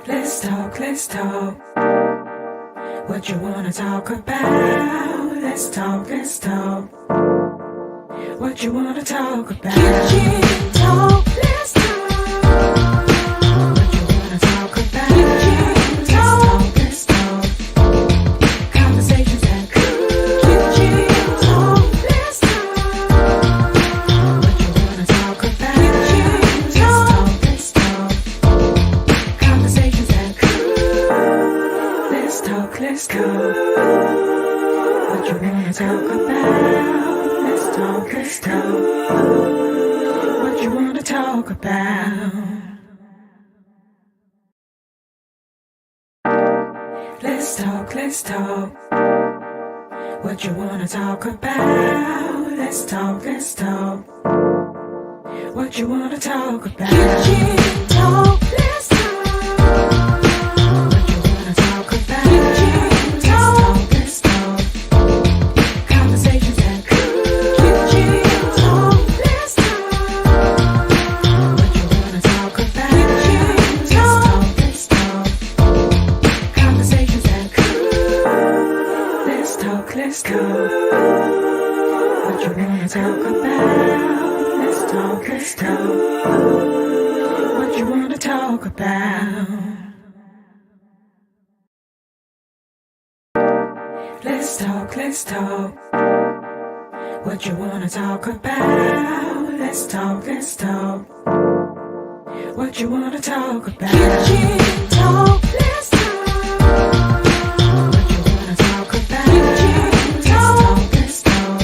Let's talk. What you wanna talk about? Let's talk. What you wanna talk about? Kitchen talk. Let's talk. What you wanna talk about? Kitchen talk. Let's talk. Conversations that could. Kitchen talk. Let's talk. What you wanna talk about? Kitchen talk. Let's talk. Conversations that could. Let's talk. What you wanna talk about? Let's talk. What you wanna talk about? Let's talk. What you wanna talk about? Let's talk. What you wanna talk about? Kitchen talk. Let's talk. What you wanna talk about? Kitchen talk. Let's talk. Conversations that could. Kitchen talk. Let's talk. What you wanna talk about? Kitchen talk. Let's talk. Conversations that could. Let's talk. What you wanna talk about? Let's talk. What you wanna talk about? Let's talk. What you wanna talk about? Let's talk. What you wanna talk about? Kitchen talk. Let's talk. What you wanna talk about? Kitchen talk. Let's talk.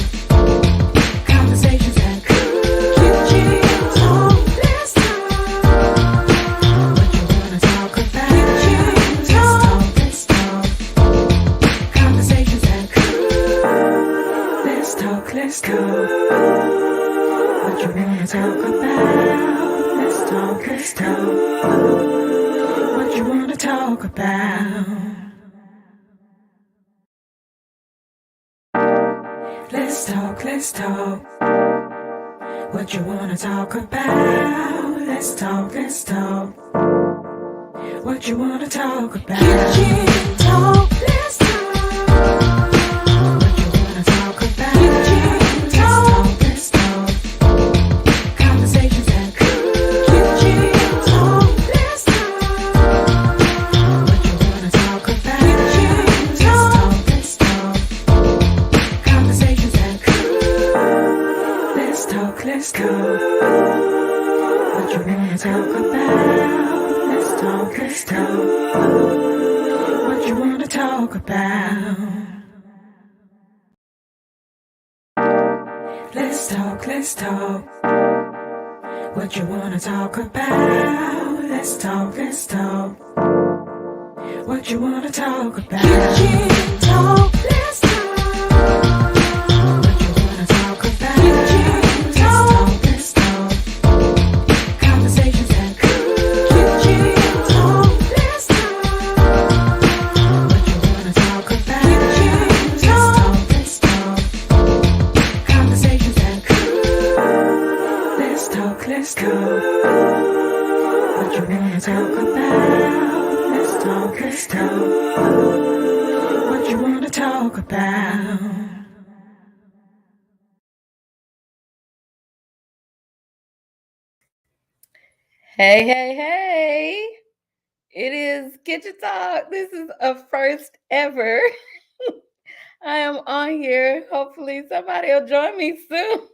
Conversations that could. Kitchen talk. Let's talk. What you wanna talk about? Kitchen talk. Let's talk. Conversations that could. Let's talk. What you wanna talk about? Let's talk. What you wanna talk about? Let's talk. What you wanna talk about? Let's talk. What you wanna talk about? Kitchen talk. Let's talk. What you wanna talk about? Kitchen talk. Let's talk. Conversations that could. Kitchen talk. Let's talk. What you wanna talk about? Kitchen talk. Let's talk. Conversations that could. Let's talk. What you wanna talk about? Let's talk. What you wanna talk about? Let's talk. What you wanna talk about? Let's talk. What you wanna talk about? Kitchen talk. Let's talk. What you wanna talk about? Kitchen talk. Let's talk. Conversations that could. Kitchen talk. Let's talk. What you wanna talk about? Kitchen talk. Let's talk. Conversations that could. Let's talk. What you wanna talk about? Let's talk. What you wanna talk about? Hey. It is Kitchen Talk. This is a first ever. I am on here. Hopefully somebody will join me soon.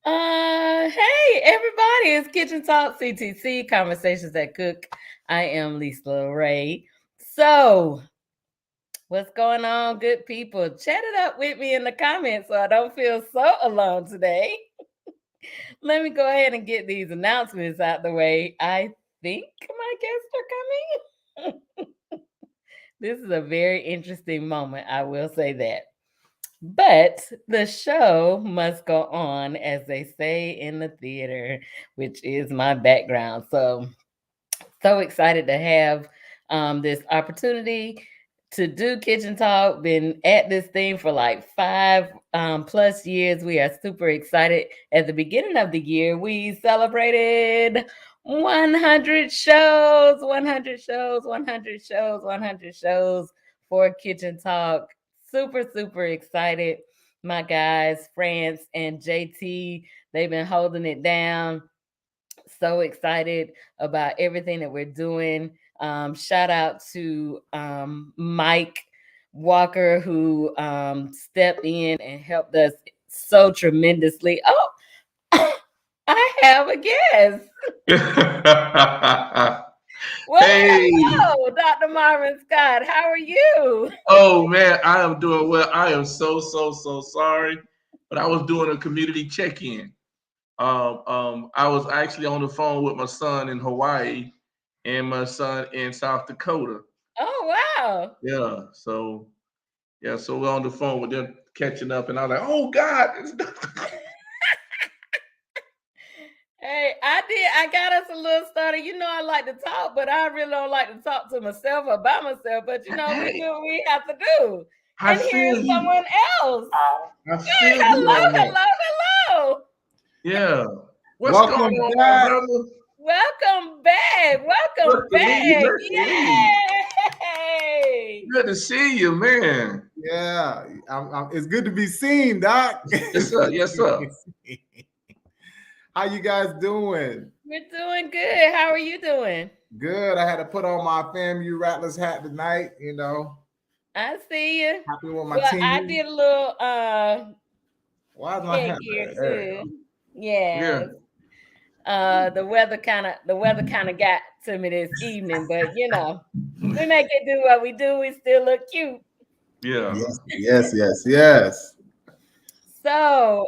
Hey everybody, it's Kitchen Talk CTC, Conversations That Cook. I am Lisa Ray. So, what's going on, good people? Chat it up with me in the comments so I don't feel so alone today. Let me go ahead and get these announcements out the way. I think my guests are coming. This is a very interesting moment, I will say that. But the show must go on, as they say in the theater, which is my background. So excited to have this opportunity to do Kitchen Talk. Been at this thing for like 5 plus years. We are super excited. At the beginning of the year, we celebrated 100 shows, 100 shows, 100 shows, 100 shows for Kitchen Talk. Super, super excited. My guys, France and JT, they've been holding it down. So excited about everything that we're doing. Shout out to Mike Walker, who stepped in and helped us so tremendously. Oh, I have a guest. Well, Hey, hello, Dr. Marvin Scott. How are you? oh man, I am doing well. I am so sorry, but I was doing a community check-in. I was actually on the phone with my son in Hawaii and my son in South Dakota. Oh, wow. Yeah, so we're on the phone with them catching up, and I was like, oh God, Hey, I got us a little started. You know, I like to talk, but I really don't like to talk to myself or by myself. But you know, we hey, do what we have to do. I And here's feel you. someone else. I Good. feel you Hello, on that. hello, hello. Yeah. What's going Welcome on, my back. brother? Welcome back. Welcome Luckily, back. luckily. Yay. Good to see you, man. Yeah, it's good to be seen, Doc. Yes, sir. Yes, sir. How you guys doing? We're doing good. How are you doing? Good. I had to put on my FAMU Rattlers hat tonight. I see you. Happy with my Well, team. I did a little Why is my hat headgear there? There you too. Yeah. Yes. The weather kind of got to me this evening, but you know, we make it do what we do. We still look cute. Yeah. go. Yes. So,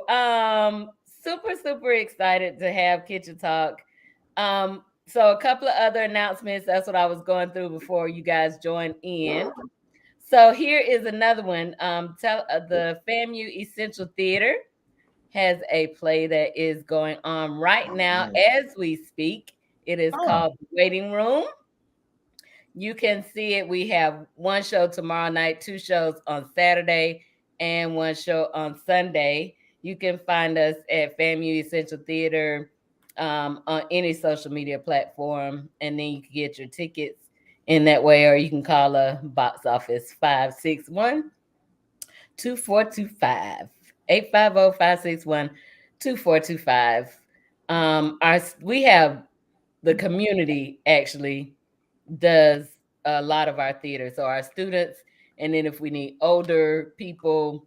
super, super excited to have Kitchen Talk. So a couple of other announcements. That's what I was going through before you guys joined in. So here is another one. The FAMU Essential Theater has a play that is going on right now as we speak. It is Oh. called The Waiting Room. You can see it. We have one show tomorrow night, two shows on Saturday, and one show on Sunday. You can find us at FAMU Essential Theater on any social media platform, and then you can get your tickets in that way, or you can call a box office 561 2425 850 561 2425. We have the community actually does a lot of our theater. So our students, and then if we need older people,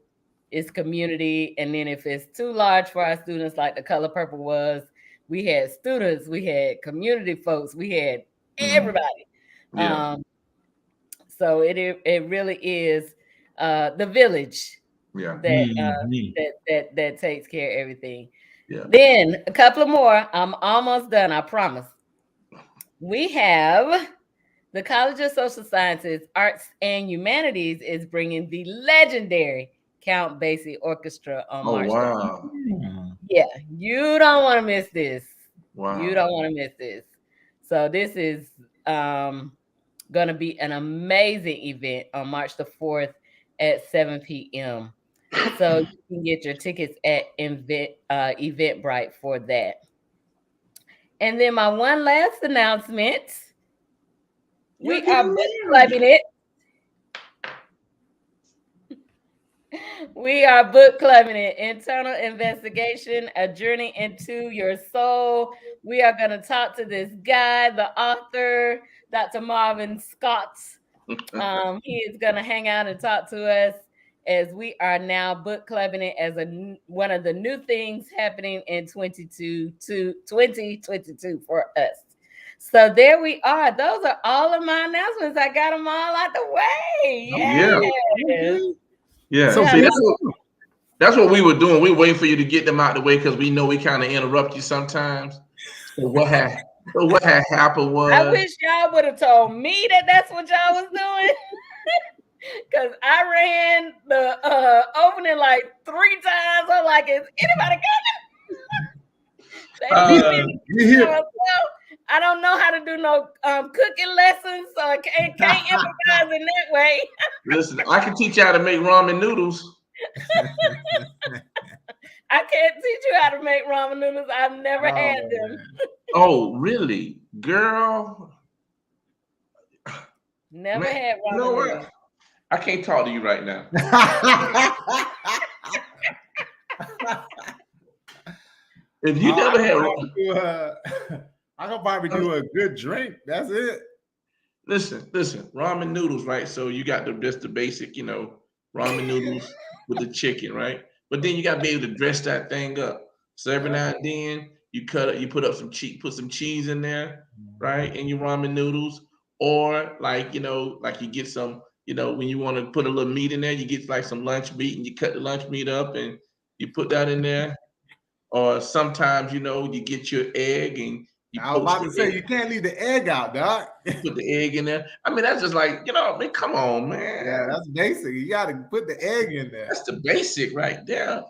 it's community. And then if it's too large for our students, like the Color Purple was, we had students, we had community folks, we had everybody. Yeah. So it really is the village Yeah. that takes care of everything. Yeah. Then a couple of more. I'm almost done. I promise. We have the College of Social Sciences, Arts, and Humanities is bringing the legendary Count Basie Orchestra on Oh March. wow. Yeah, you don't want to miss this. Wow. You don't want to miss this. So this is going to be an amazing event on March the 4th at 7 p.m. So you can get your tickets at Eventbrite for that. And then my one last announcement. We are book clubbing it. We are book clubbing it. Internal investigation, a journey into your soul. We are going to talk to this guy, the author, Dr. Marvin Scott. He is going to hang out and talk to us as we are now book clubbing it as one of the new things happening in 2022 for us. So there we are. Those are all of my announcements. I got them all out the way. Yeah. Yes. Yeah. So See, that's what we were doing. We wait for you to get them out the way because we know we kind of interrupt you sometimes. So what had happened was I wish y'all would have told me that that's what y'all was doing. Because I ran the opening like 3 times. I'm like, is anybody coming? you hear? I don't know how to do no cooking lessons, so I can't improvise in that way. listen, I can teach you how to make ramen noodles. I can't teach you how to make ramen noodles. I've never had them. man. Oh, really, girl? Never Man, had you ramen know what? noodles. I can't talk to you right now. If you never had, I can probably do a good drink. That's it. listen, ramen noodles, right? So you got just the basic, ramen noodles with the chicken, right? But then you got to be able to dress that thing up. So every now and then you put up some cheese, put some cheese in there, right? In your ramen noodles, or like you get some, when you want to put a little meat in there, you get like some lunch meat and you cut the lunch meat up and you put that in there. Or sometimes, you get your egg and you I was poach about to the say egg. you can't leave the egg out, dog. Put the egg in there. I mean, that's just like, I mean, come on, man. Yeah, that's basic. You got to put the egg in there. That's the basic right there.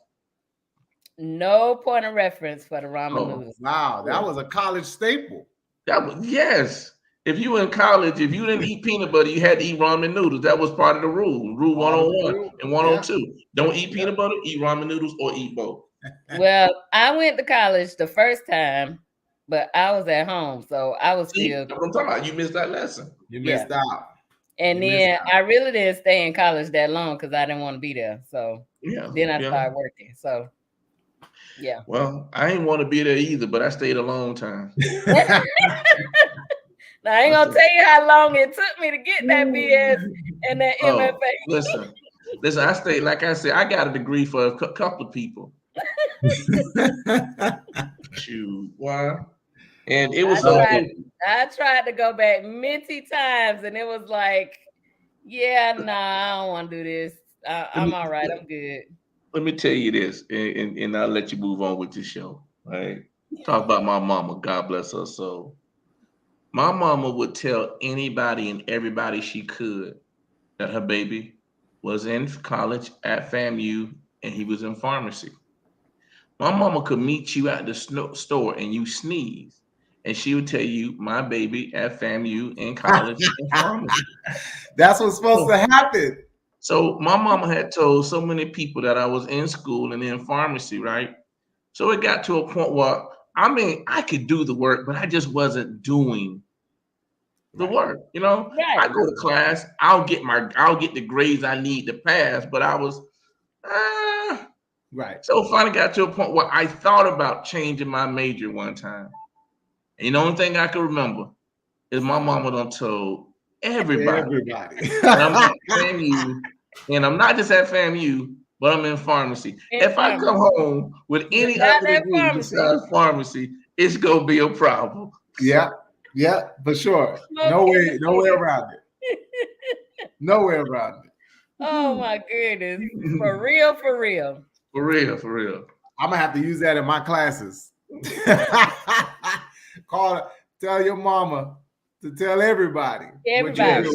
No point of reference for the ramen Oh, noodles. Wow, that was a college staple. that was, yes. If you were in college, if you didn't eat peanut butter, you had to eat ramen noodles. That was part of the rule. Rule Part of the 101 rule. and 102. Don't eat peanut butter, eat ramen noodles, or eat both. Well, I went to college the first time, but I was at home, so I was See, still that's what I'm talking about. You missed that lesson. You Yeah. missed out. And You missed then I really didn't stay in college that long because I didn't want to be there. So Yeah. then I yeah. started working. So yeah. Well, I didn't want to be there either, but I stayed a long time. Now I ain't gonna tell you how long it took me to get that BS and that Oh, MFA. listen. I stayed, like I said, I got a degree for a couple of people. Shoot, why? And it was I tried to go back many times, and it was like, yeah, nah, I don't want to do this. I'm all right. I'm good. Let me tell you this, and I'll let you move on with the show. Right? Talk about my mama. God bless her soul. My mama would tell anybody and everybody she could that her baby was in college at FAMU and he was in pharmacy. My mama could meet you at the store and you sneeze, and she would tell you, my baby at FAMU in college in pharmacy. That's what's supposed to happen. So my mama had told so many people that I was in school and in pharmacy, right? So it got to a point where, I mean, I could do the work, but I just wasn't doing the work. Right. I go to class, I'll get the grades I need to pass, but I was Right. so finally got to a point where I thought about changing my major one time. And the only thing I can remember is my mama done told everybody. And I'm at FAMU, and I'm not just at FAMU, but I'm in pharmacy. If I come home with any other degree besides pharmacy, it's gonna be a problem. Yeah, for sure. No way around it. Nowhere around it. Oh my goodness. For real, for real. For real. I'm gonna have to use that in my classes. Tell your mama to tell everybody. Everybody.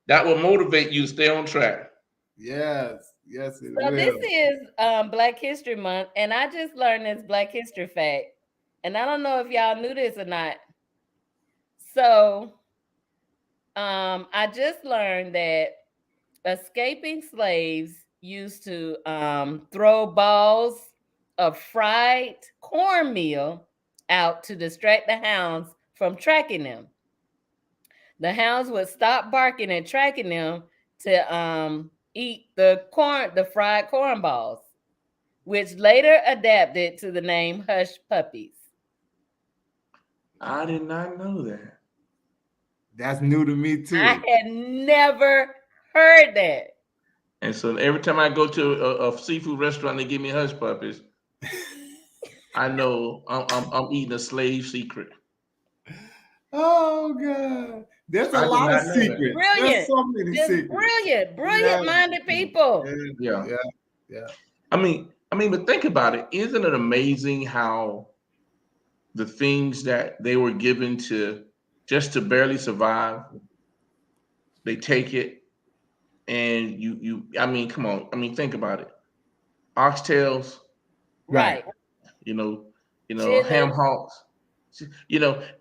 That will motivate you to stay on track. Yes, it so will. This is Black History Month, and I just learned this Black History fact, and I don't know if y'all knew this or not. So I just learned that escaping slaves used to throw balls of fried cornmeal out to distract the hounds from tracking them. The hounds would stop barking and tracking them to eat the fried corn balls, which later adapted to the name hush puppies. I did not know that. That's new to me too. I had never heard that. And so every time I go to a seafood restaurant, they give me hush puppies. I know I'm eating a slave secret. Oh God, there's a lot of secrets. Brilliant. There's so many secrets. Brilliant-minded people. Yeah. I mean, but think about it. Isn't it amazing how the things that they were given to just to barely survive, they take it, and you. I mean, come on. I mean, think about it. Oxtails, right? Ham hocks,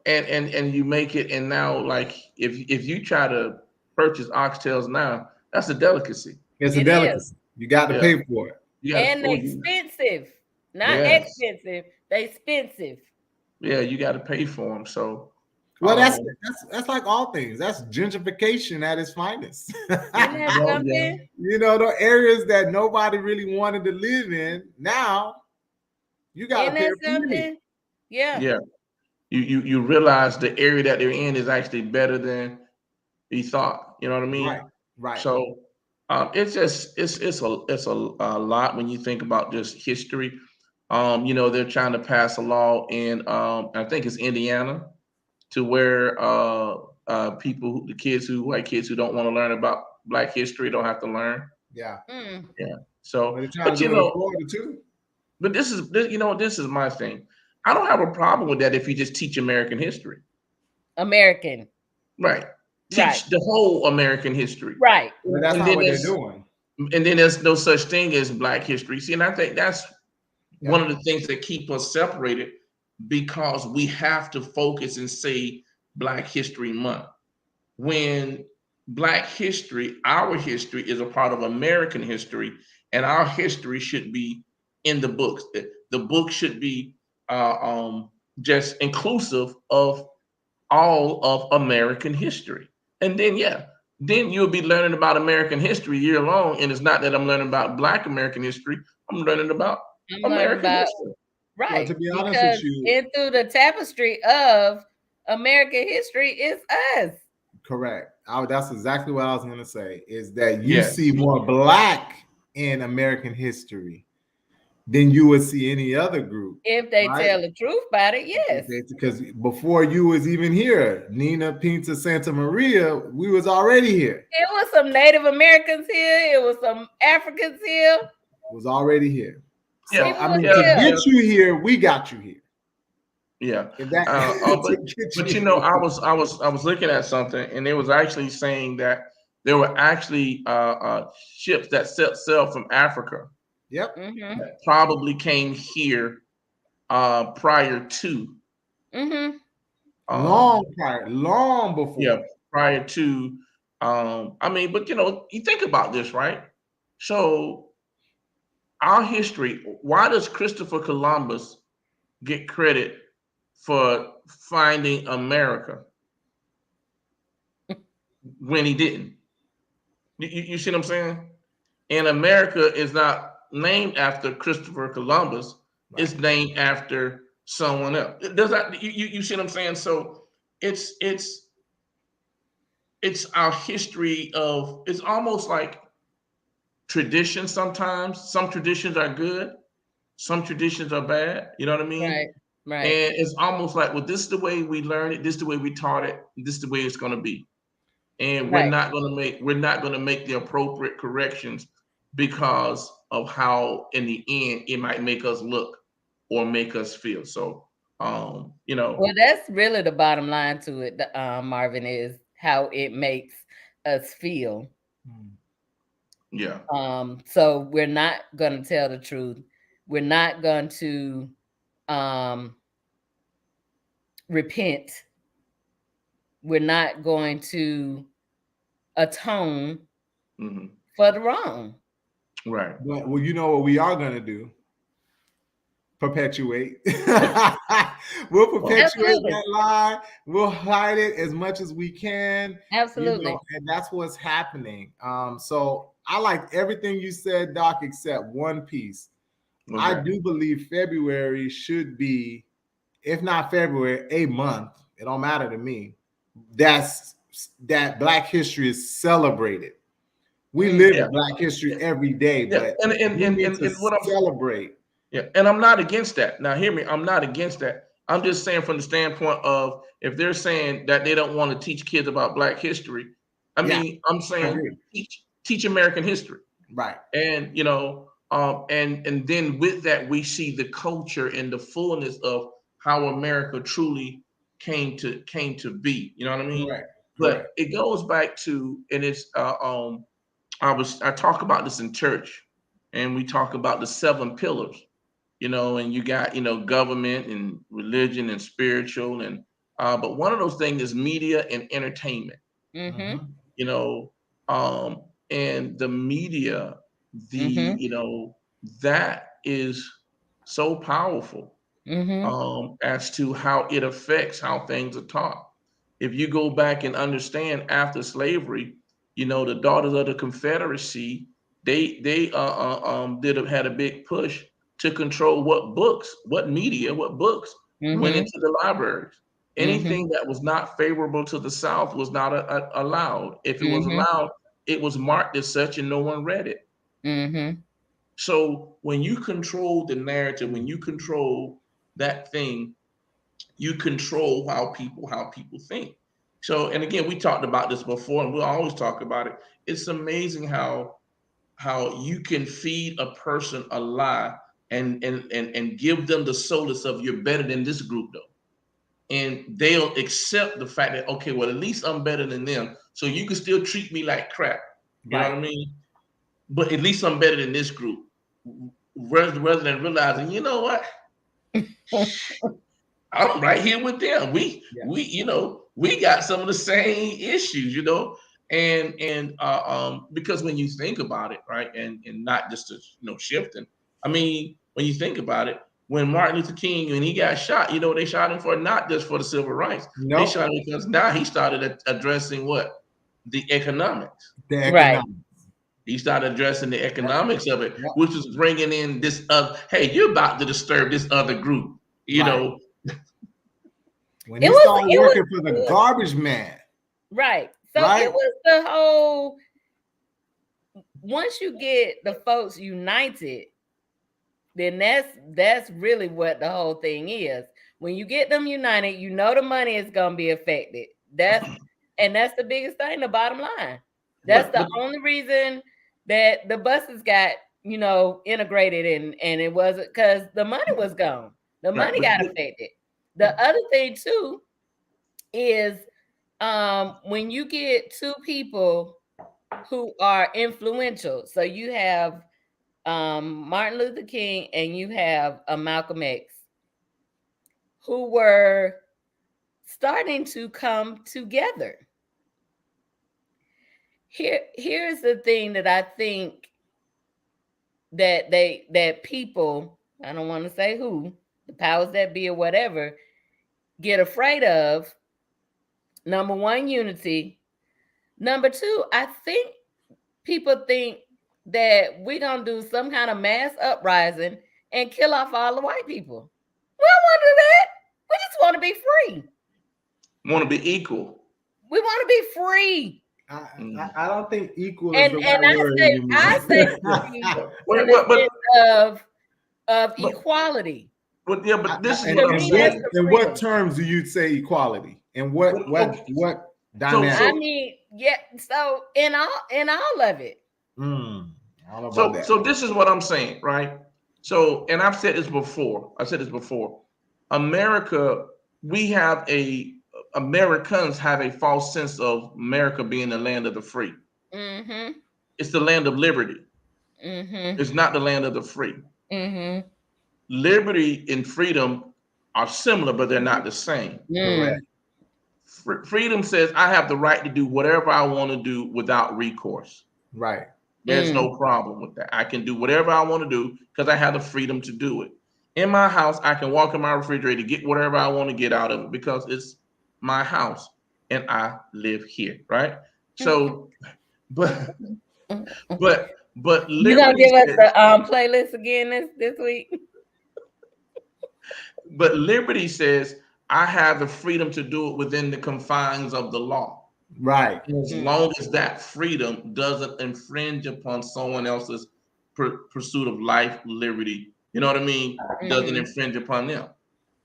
and you make it. And now, like, if you try to purchase oxtails now, that's a delicacy. It's a delicacy. You got to pay for it. You got to. And Oh, they you, expensive, not yes. expensive. They expensive. Yeah, you got to pay for them. So, Well, that's um, that's that's like all things. That's gentrification at its finest. Isn't that well, yeah, something? You know, the areas that nobody really wanted to live in, now you got to Isn't pay that a penny. something? Yeah. yeah. You realize the area that they're in is actually better than you thought. You know what I Right, mean? right. So, it's just it's a lot when you think about just history. They're trying to pass a law in I think it's Indiana to where the kids who white kids who don't want to learn about Black history don't have to learn. Yeah. Mm. Yeah. But So, they're trying but to do it in Florida too. this is my thing. I don't have a problem with that if you just teach American history, American. right? Right. Teach the whole American history, Right. But that's and not then what they're there's doing. and then there's no such thing as Black history. See, and I think that's Yeah. one of the things that keep us separated because we have to focus and say Black History Month when Black history, our history, is a part of American history, and our history should be in the books. The book should be just inclusive of all of American history. And then, yeah, then you'll be learning about American history year long. And it's not that I'm learning about Black American history, I'm learning about I'm learning American about history. Well, to right be honest with because you, in through the tapestry of American history is us. correct. That's exactly what I was going to say. Is that you see Yes. more Black in American history than you would see any other group, If they right? tell the truth about it, yes. Because before you was even here, Nina Pinta Santa Maria, we was already here. It was some Native Americans here. It was some Africans here. Was already here. So Yeah. People I was mean, to Yeah. here. Yeah. get you here, we got you here. Yeah. And that But to get but you I was looking at something and it was actually saying that there were actually ships that set sail from Africa Yep. Mm-hmm. that probably came here prior to Mm-hmm. Long um prior, long yeah, before. prior to I mean, but you think about this, right? So our history, why does Christopher Columbus get credit for finding America when he didn't? You see what I'm saying? And America is not named after Christopher Columbus. Right. It's named after someone else. Does that you see what I'm saying? So it's it's it's our history of it's almost like tradition sometimes. Some traditions are good, some traditions are bad. You know what I mean? Right. Right. And it's almost like, well, this is the way we learn it, this is the way we taught it, this is the way it's gonna be. And we're Right. not gonna make the appropriate corrections because of how in the end it might make us look or make us feel. So Well, that's really the bottom line to it, Marvin, is how it makes us feel. Hmm. yeah. So we're not going to tell the truth. We're not going to um, repent. We're not going to atone Hmm. for the wrong. Right. But well, you know what we are gonna do? Perpetuate. We'll Oh, perpetuate Absolutely. that lie. We'll hide it as much as we can, Absolutely. and that's what's happening. So I like everything you said, Doc, except one piece. what's I that? do believe February should be, if not February, a month. It don't matter to me. That Black history is celebrated. We Mm. live Yeah. Black history every day, Yeah. but And we and need and, to and what I'm celebrate. Yeah, and I'm not against that. Now, hear me. I'm not against that. I'm just saying from the standpoint of if they're saying that they don't want to teach kids about Black history, I Yeah, mean, I'm I saying agree. teach American history, Right. and and then with that we see the culture and the fullness of how America truly came to be. You know what I mean? Correct. But Correct. it goes back to, and it's I talk about this in church, and we talk about the seven pillars, and you got, government and religion and spiritual and but one of those things is media and entertainment, Mm-hmm. you know, and the media, the, Mm-hmm. that is so powerful Mm-hmm. as to how it affects how things are taught. If you go back and understand after slavery, the daughters of the Confederacy, they had a big push to control what books, what media, what books went Mm-hmm. into the libraries. Mm-hmm. Anything that was not favorable to the South was not allowed. If it was Mm-hmm. allowed, it was marked as such, and no one read it. Mm-hmm. So when you control the narrative, when you control that thing, you control how people think. So, and again, we talked about this before, and we'll always talk about it. It's amazing how you can feed a person a lie and give them the solace of you're better than this group though. And they'll accept the fact that, okay, well, at least I'm better than them. So you can still treat me like crap. You know Right. what I mean? But at least I'm better than this group. Rather than realizing, you know what? I'm right here with them. We Yeah. we you know we got some of the same issues, and because when you think about it, right, and not just to, shifting. I mean, when you think about it, when Martin Luther King, when he got shot, they shot him for not just for the civil rights. They Nope. shot him because now he started addressing what, the economics. The Right. economics. He started addressing the Yep. economics of it, Yep. which was bringing in this other. Hey, you're about to disturb this other group. You Right. know, When It he was. started It was working for the good. garbage man, Right. So right? it was the whole. Once you get the folks united, then that's really what the whole thing is. When you get them united, the money is gonna be affected. That's the biggest thing, the bottom line. That's but the but only reason that the buses got, integrated, and it wasn't because the money was gone. The right, money got affected. The other thing too is when you get two people who are influential. So you have Martin Luther King and you have Malcolm X, who were starting to come together. Here's the thing that I think that people, I don't want to say who, the powers that be or whatever, get afraid of. Number one, unity. Number two, I think people think that we're gonna do some kind of mass uprising and kill off all the white people. We don't want to do that. We just want to be free. want to be equal. We want to be free. I don't think equal is And the and right word I say anymore. free Wait, in the but sense of but equality. yeah, but this is and, what I'm To and me, what that's saying. the in what freedom. terms do you say equality? And what Okay, so dynamic? I so mean, yeah. So in all of it. Mm, I don't know about so that. so this is what I'm saying, right? So, and I've said this before. I said this before. America, we have Americans have a false sense of America being the land of the free. Mm-hmm. It's the land of liberty. Mm-hmm. It's not the land of the free. Mm-hmm. Liberty and freedom are similar, but they're not the same. Mm. Correct. Freedom says I have the right to do whatever I want to do without recourse. Right. There's Mm. no problem with that. I can do whatever I want to do because I have the freedom to do it. In my house, I can walk in my refrigerator, get whatever I want to get out of it because it's my house and I live here, right? So, but but You gonna liberty give us says, the playlist again this week? but liberty says I have the freedom to do it within the confines of the law. Right. As Mm. long as that freedom doesn't infringe upon someone else's pursuit of life, liberty, you know what I mean? Doesn't Mm-hmm. infringe upon them.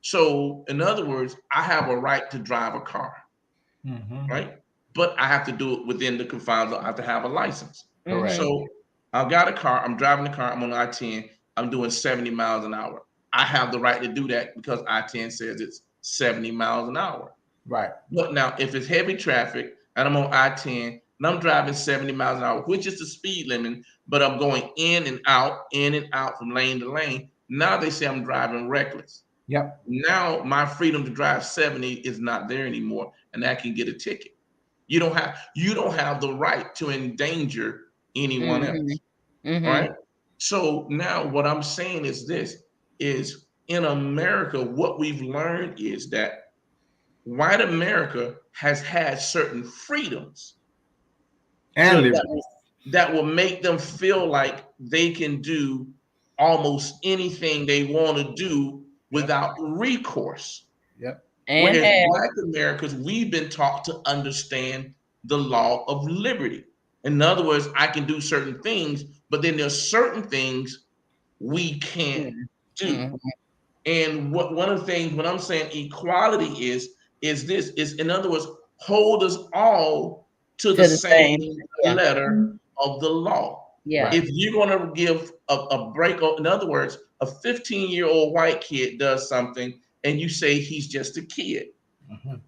So, in other words, I have a right to drive a car, Mm-hmm. right? But I have to do it within the confines of, I have to have a license. Correct. Mm-hmm. So, I've got a car, I'm driving the car, I'm on I-10, I'm doing 70 miles an hour. I have the right to do that because I-10 says it's 70 miles an hour. Right. But now, if it's heavy traffic and I'm on I-10 and I'm driving 70 miles an hour, which is the speed limit, but I'm going in and out from lane to lane, now they say I'm driving reckless. Yep. Now my freedom to drive 70 is not there anymore, and I can get a ticket. You don't have the right to endanger anyone Mm-hmm. else. All Mm-hmm. right. So now what I'm saying is this is in America, what we've learned is that white America has had certain freedoms And to, liberty. that will make them feel like they can do almost anything they want to do without recourse. Yep. And Whereas have. Black Americans, we've been taught to understand the law of liberty. In other words, I can do certain things, but then there's certain things we can't do. Mhm. And what one of the things when I'm saying equality is this is in other words, hold us all to the To the same same. Yeah. letter of the law. Yeah. Right. If you're going to give a break, in other words, a 15-year-old white kid does something and you say he's just a kid, Mhm.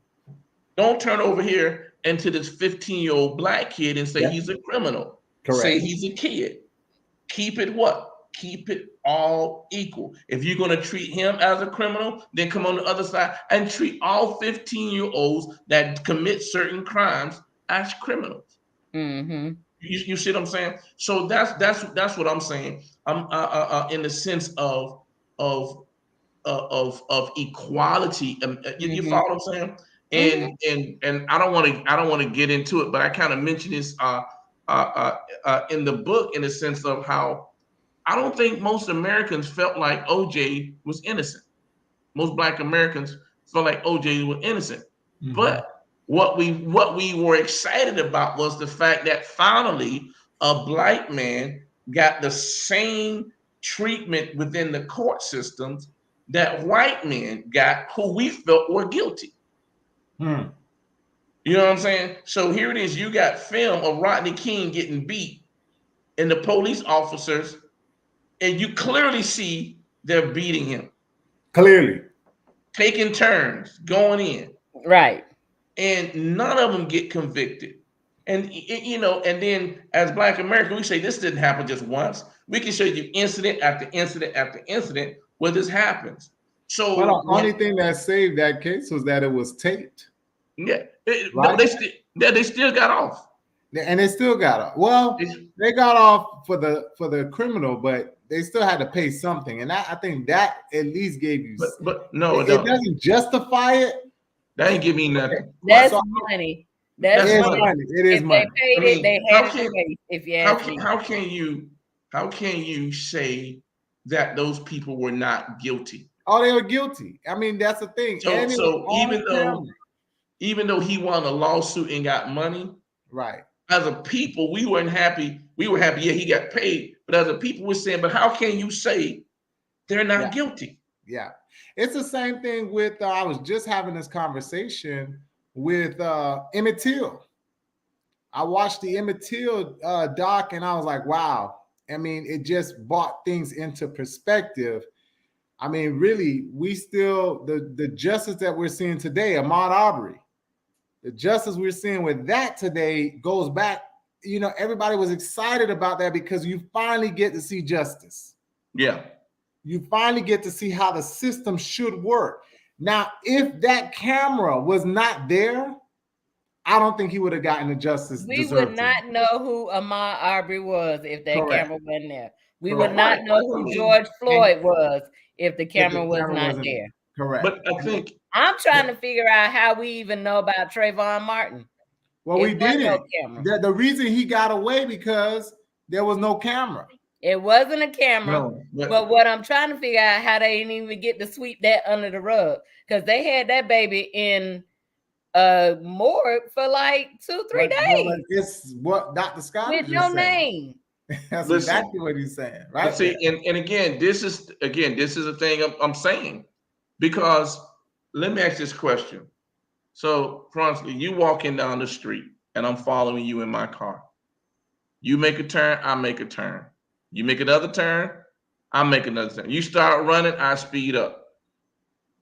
don't turn over here into this 15-year-old black kid and say Yeah. he's a criminal. Say Correct. he's a kid. Keep it what? Keep it all equal. If you're going to treat him as a criminal, then come on the other side and treat all 15-year-olds that commit certain crimes as criminals. Mm-hmm. You see what I'm saying? So that's what I'm saying. I'm in the sense of of equality. You Mm-hmm. follow what I'm saying? And I don't want to get into it, but I kind of mentioned this in the book in the sense of how I don't think most Americans felt like OJ was innocent. Most Black Americans felt like OJ was innocent. Mhm. But what we were excited about was the fact that finally a Black man got the same treatment within the court systems that white men got who we felt were guilty. Hmm. You know what I'm saying? So here it is. You got film of Rodney King getting beat and the police officers, and you clearly see they're beating him, Clearly. taking turns, going in, Right. and none of them get convicted. And you know, and then as Black Americans, we say this didn't happen just once. We can show you incident after incident after incident where this happens. Well, So the when only thing that saved that case was that it was taped, yeah, no, right? they still got off. And they still got off. Well, It's- they got off for the criminal, but they still had to pay something. And I think that at least gave you. but no, it It don't. doesn't justify it. That ain't give me nothing. That's So money. That's That's it is money. money. money. It is If money. they paid I it, mean, they how had it can to pay, if you ask me. how can you say that those people were not guilty? Oh, they were guilty. I mean, that's the thing. So And it was so on camera. even though he won a lawsuit and got money, Right. as a people, we weren't happy. We were happy, yeah, he got paid. But as a people, we're saying, but how can you say they're not Yeah. guilty? Yeah. It's the same thing with I was just having this conversation with Emmett Till. I watched the Emmett Till doc and I was like, wow. I mean, it just brought things into perspective. I mean, really, we still the justice that we're seeing today, Ahmaud Arbery, the justice we're seeing with that today goes back. You know, everybody was excited about that because you finally get to see justice. Yeah. You finally get to see how the system should work. Now, if that camera was not there, I don't think he would have gotten the justice We would deserved. not know who Ahmaud Arbery was if that Correct. camera wasn't there. We Correct. would not Right. know I who mean, George Floyd was if the If the camera was camera not wasn't there. correct. But I think I'm trying to figure out how we even know about Trayvon Martin. Well, we It wasn't no didn't. camera. The reason he got away because there was no camera. It wasn't a camera. no, But what I'm trying to figure out how they didn't even get to sweep that under the rug because they had that baby in morgue for like 2-3 days It's what Dr. Scott with is no just saying. name. That's Listen. exactly what he's saying, right? but see, and again, this is a thing I'm saying because let me ask this question. So, Fransley, you walking down the street and I'm following you in my car. You make a turn, I make a turn. You make another turn, I make another turn. You start running, I speed up.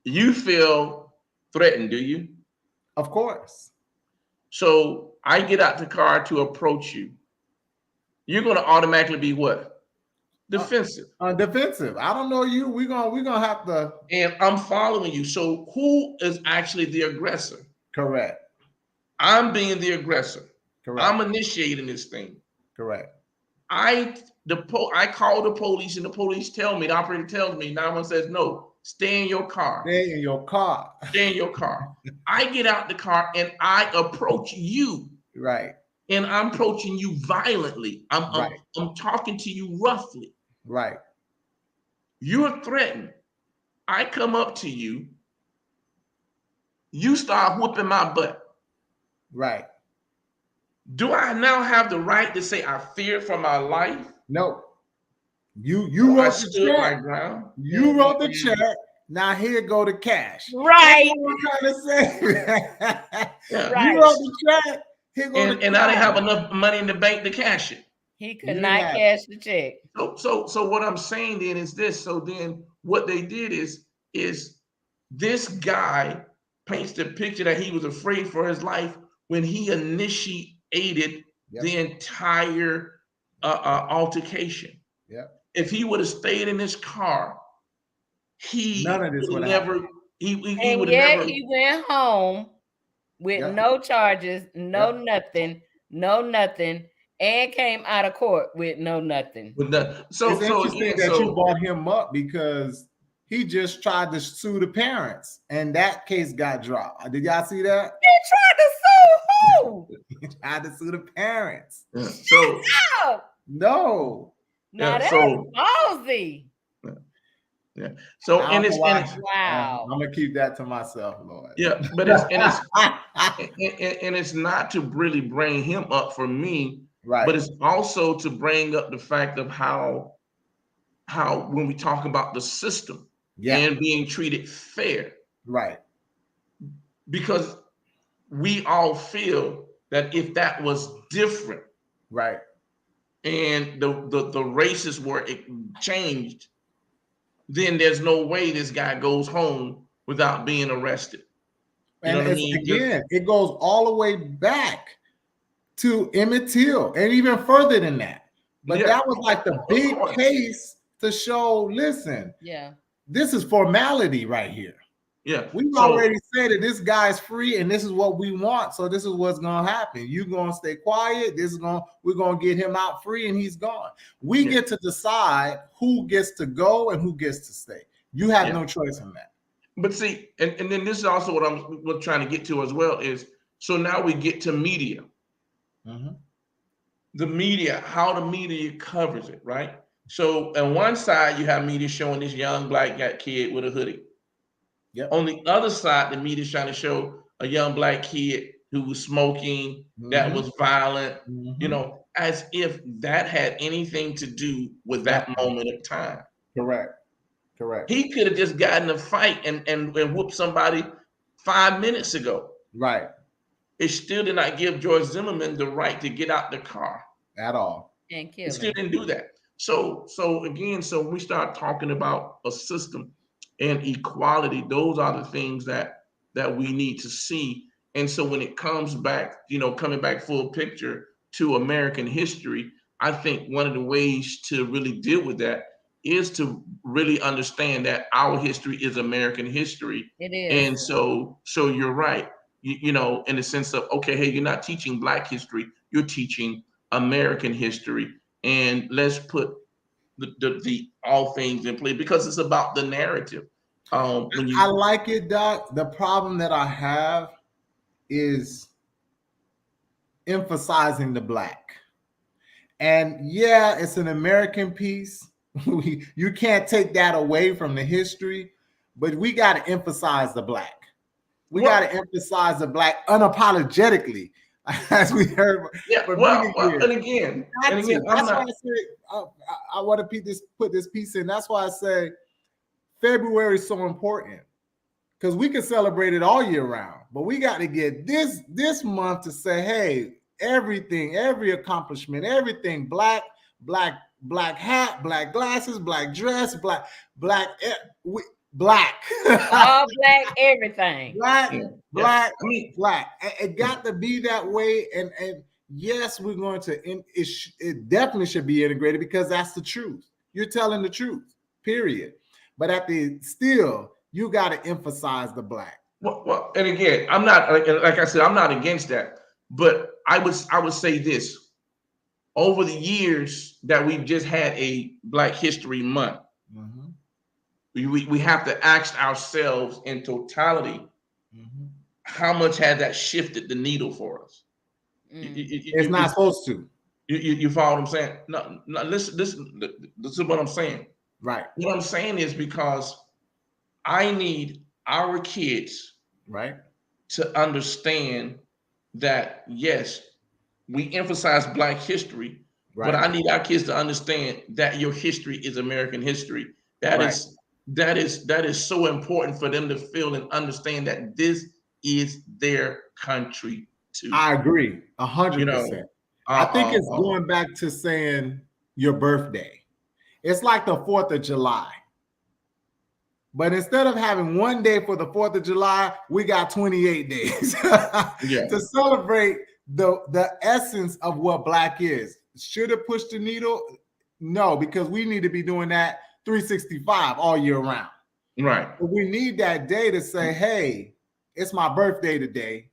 You feel threatened, do you? Of course. So I get out the car to approach you. You're going to automatically be what? Defensive. Defensive. I don't know you. We're gonna have to And I'm following you. So who is actually the aggressor? correct. I'm being the aggressor. Correct. I'm initiating this thing. Correct. I call the police, and the police tell me, the operator tells me, 911 says, no, stay in your car. Stay in your car. Stay in your car. I get out the car and I approach you. Right. And I'm approaching you violently. I'm talking to you roughly. Right. You're threatened. I come up to you. You start whooping my butt. Right. Do I now have the right to say I feared for my life? No. You I wrote the stood my check. ground. You wrote the check. Now here go the cash. Right. That's what I'm trying to say. Yeah. Right. You wrote the check. Here go the And I didn't have cash. enough money in the bank to cash it. He could You not didn't have cash the check. So what I'm saying then is this. So then what they did is this guy paints the picture that he was afraid for his life when he initiated the entire altercation. Yep. If he would have stayed in his car, he None of this would would have have never. He And would have yet never. he went home with Yep. no charges, no Yep. nothing, and came out of court with no nothing. Would not, so It's so interesting again, that so you brought him up because he just tried to sue the parents, and that case got dropped. Did y'all see that? He tried to sue who? He tried to sue the parents. yeah, so Oh, No. now Yeah, that's so- ballsy. yeah. So I and don't it's know why. and it's Wow. I'm gonna keep that to myself, Lord. yeah, but it's and it's not to really bring him up for me, Right. but it's also to bring up the fact of how when we talk about the system Yeah. and being treated fair, Right. because we all feel that if that was different Right. and the races were changed, then there's no way this guy goes home without being arrested. You And know what I it's, mean? again, it goes all the way back to Emmett Till and even further than that. But Yeah, that was like the of big course. case to show, listen, Yeah. this is formality right here. Yeah. We've So- already said that this guy's free and this is what we want. So this is what's gonna happen. You're gonna stay quiet. We're gonna get him out free and he's gone. We Yeah. get to decide who gets to go and who gets to stay. You have Yeah. no choice in that. But see, and then this is also what I'm trying to get to as well is, so now we get to media. Mhm. The media, how the media covers it, right? So on one side, you have media showing this young black kid with a hoodie. Yep. On the other side, the media is trying to show a young black kid who was smoking, that Mhm. was violent, Mhm. you know, as if that had anything to do with that Nothing. moment of time. Correct. Correct. He could have just gotten a fight and whooped somebody 5 minutes ago. Right. It still did not give George Zimmerman the right to get out the car. At all. And It kill still him. didn't do that. So again, so when we start talking about a system and equality, those are the things that we need to see. And so when it comes back, you know, coming back full picture to American history, I think one of the ways to really deal with that is to really understand that our history is American history. It is. And so you're right. You know, in the sense of, okay, hey, you're not teaching Black history, you're teaching American history. And let's put the all things in play because it's about the narrative. When you I like it, Doc. The problem that I have is emphasizing the black. And yeah, it's an American piece. You can't take that away from the history, but we got to emphasize the black. We Well- got to emphasize the black unapologetically, as we heard. yeah, for well, many well, years. and again, Got I'm to. That's why not. I say I want to put this piece in. That's why I say February is so important because we can celebrate it all year round, but we got to get this month to say, hey, everything, every accomplishment, everything, black hat, black glasses, black dress, black, All black, everything. black, Yeah, black, I mean, black. It got to be that way, and yes, we're going to. It definitely should be integrated because that's the truth. You're telling the truth. Period. But still, you got to emphasize the black. well, and again, I'm not like I said, I'm not against that, but I would say this: over the years that we've just had a Black History Month, Mm-hmm. we have to ask ourselves in totality, Mm-hmm. how much has that shifted the needle for us? It's not supposed to. You follow what I'm saying? No, no, listen, this is what I'm saying. Right. What I'm saying is because I need our kids Right. to understand that, yes, we emphasize Black history, but Right. I need our kids to understand that your history is American history. Right. That is so important for them to feel and understand that this is their country too. I agree, You 100%. know, I think it's going back to saying your birthday. It's like the 4th of July. But instead of having one day for the 4th of July, we got 28 days Yeah. to celebrate the essence of what Black is. Should it push the needle? No, because we need to be doing that 365 all year round. Right. But we need that day to say, hey, it's my birthday today,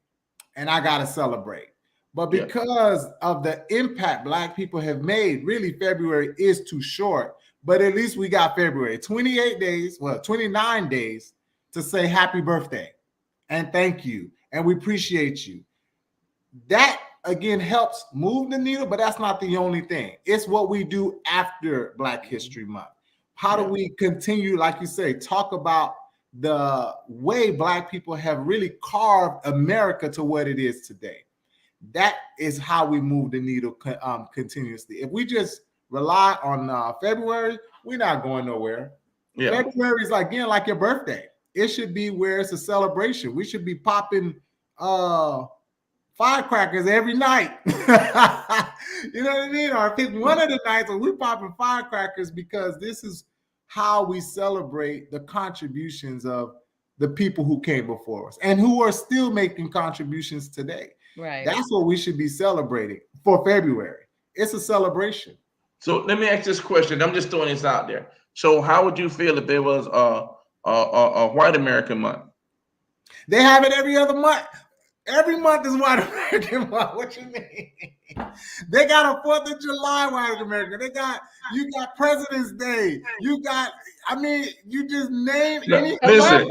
and I got to celebrate. But Yeah. because of the impact Black people have made, really February is too short. But at least we got February, 28 days, well, 29 days to say happy birthday and thank you. And we appreciate you. That, again, helps move the needle, but that's not the only thing. It's what we do after Black History Month. How do we continue, like you say, talk about the way Black people have really carved America to what it is today? That is how we move the needle continuously. If we just rely on February, we're not going nowhere. Yeah. February is again like your birthday. It should be where it's a celebration. We should be popping firecrackers every night. You know what I mean? Or pick one of the nights when we're popping firecrackers, because this is how we celebrate the contributions of the people who came before us and who are still making contributions today. Right. That's what we should be celebrating for February. It's a celebration. So let me ask this question. I'm just throwing this out there. So how would you feel if there was a White American Month? They have it every other month. Every month is White American Month. What you mean? They got a 4th of July White American. You got President's Day. You got, I mean, you just name any. Listen.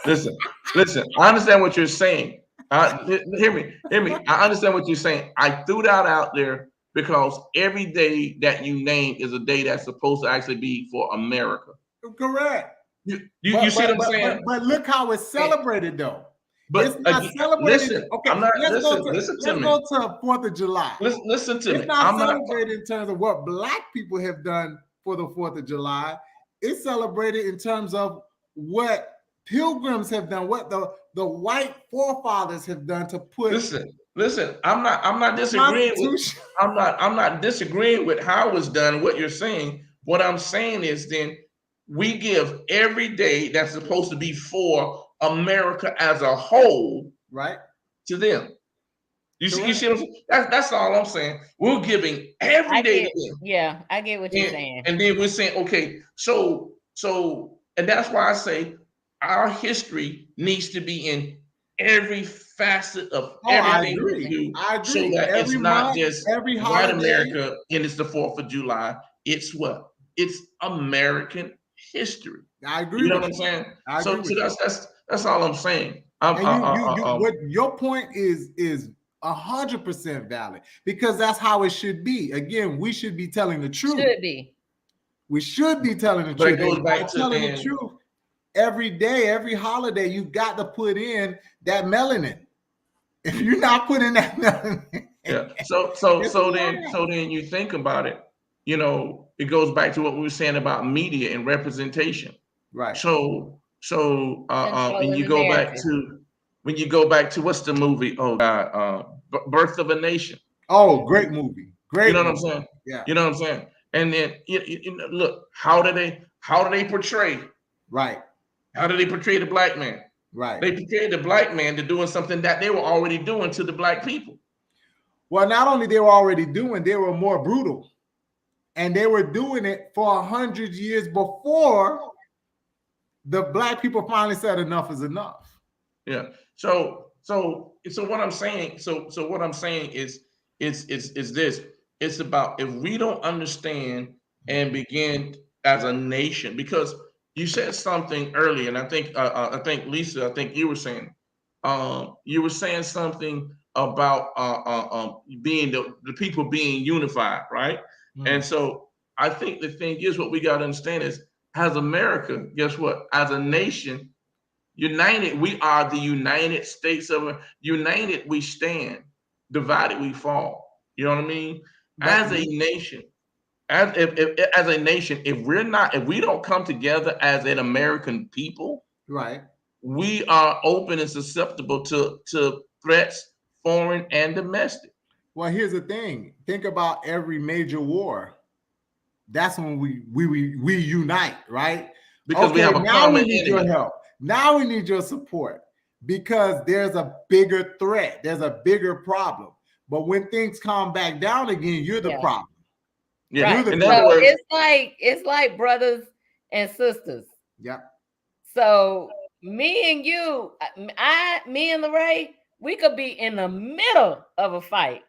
Listen. I understand what you're saying. Hear me. I understand what you're saying. I threw that out there because every day that you name is a day that's supposed to actually be for America. Correct. You see what I'm saying? But look how it's celebrated, though. But it's not celebrated. Listen, okay, I'm not. let's Listen to me. go to 4th of July. Listen to me. It's not celebrated in terms of what Black people have done for the 4th of July. It's celebrated in terms of what Pilgrims have done, what the white forefathers have done to put. Listen. I'm not disagreeing with. I'm not disagreeing with how it was done. What you're saying. What I'm saying is, then we give every day that's supposed to be for America as a whole, right, to them. You see what I'm saying? That's all I'm saying. We're giving every day to them. Yeah, I get what you're saying. And then we're saying, okay, so, and that's why I say our history needs to be in every facet of everything we do. I agree. So that every it's not month, just every white holiday. America and it's the 4th of July. It's what? It's American history. I agree. You know what I'm saying? So that's all I'm saying. What your point is 100% valid, because that's how it should be. Again, we should be telling the truth. We should be telling the truth. It goes back to telling the truth. Every day, every holiday, you got to put in that melanin. If you're not putting that melanin, So then you think about it. You know, it goes back to what we were saying about media and representation. Right. So when you go back to what's the movie? Oh God, Birth of a Nation. Oh, great movie. Great. You know what I'm saying? Yeah. You know what I'm saying? And then you know, look, how do they portray? Right. How do they portray the Black man? Right. They portrayed the Black man to doing something that they were already doing to the Black people. Well, not only they were already doing, they were more brutal. And they were doing it for 100 years before the Black people finally said enough is enough. Yeah. So so what I'm saying, so what I'm saying is this. It's about if we don't understand and begin as a nation, because you said something earlier, and I think Lisa, I think you were saying something about being the people being unified, right? And Mm. so I think the thing is, what we got to understand is, as America, guess what? As a nation, united, we are the United States of united. We stand, divided we fall. You know what I mean? But As a nation, as a nation, if we don't come together as an American people, right. we are open and susceptible to threats, foreign and domestic. Well, here's the thing. Think about every major war. That's when we unite, right? Because we Okay, have a now we common need your enemy. help. Now we need your support because there's a bigger threat. There's a bigger problem. But when things calm back down again, you're the Yeah. problem. Yeah. You're Right. the In So other threat. words, it's like brothers and sisters. Yeah. So me and you, me and Lorray, we could be in the middle of a fight,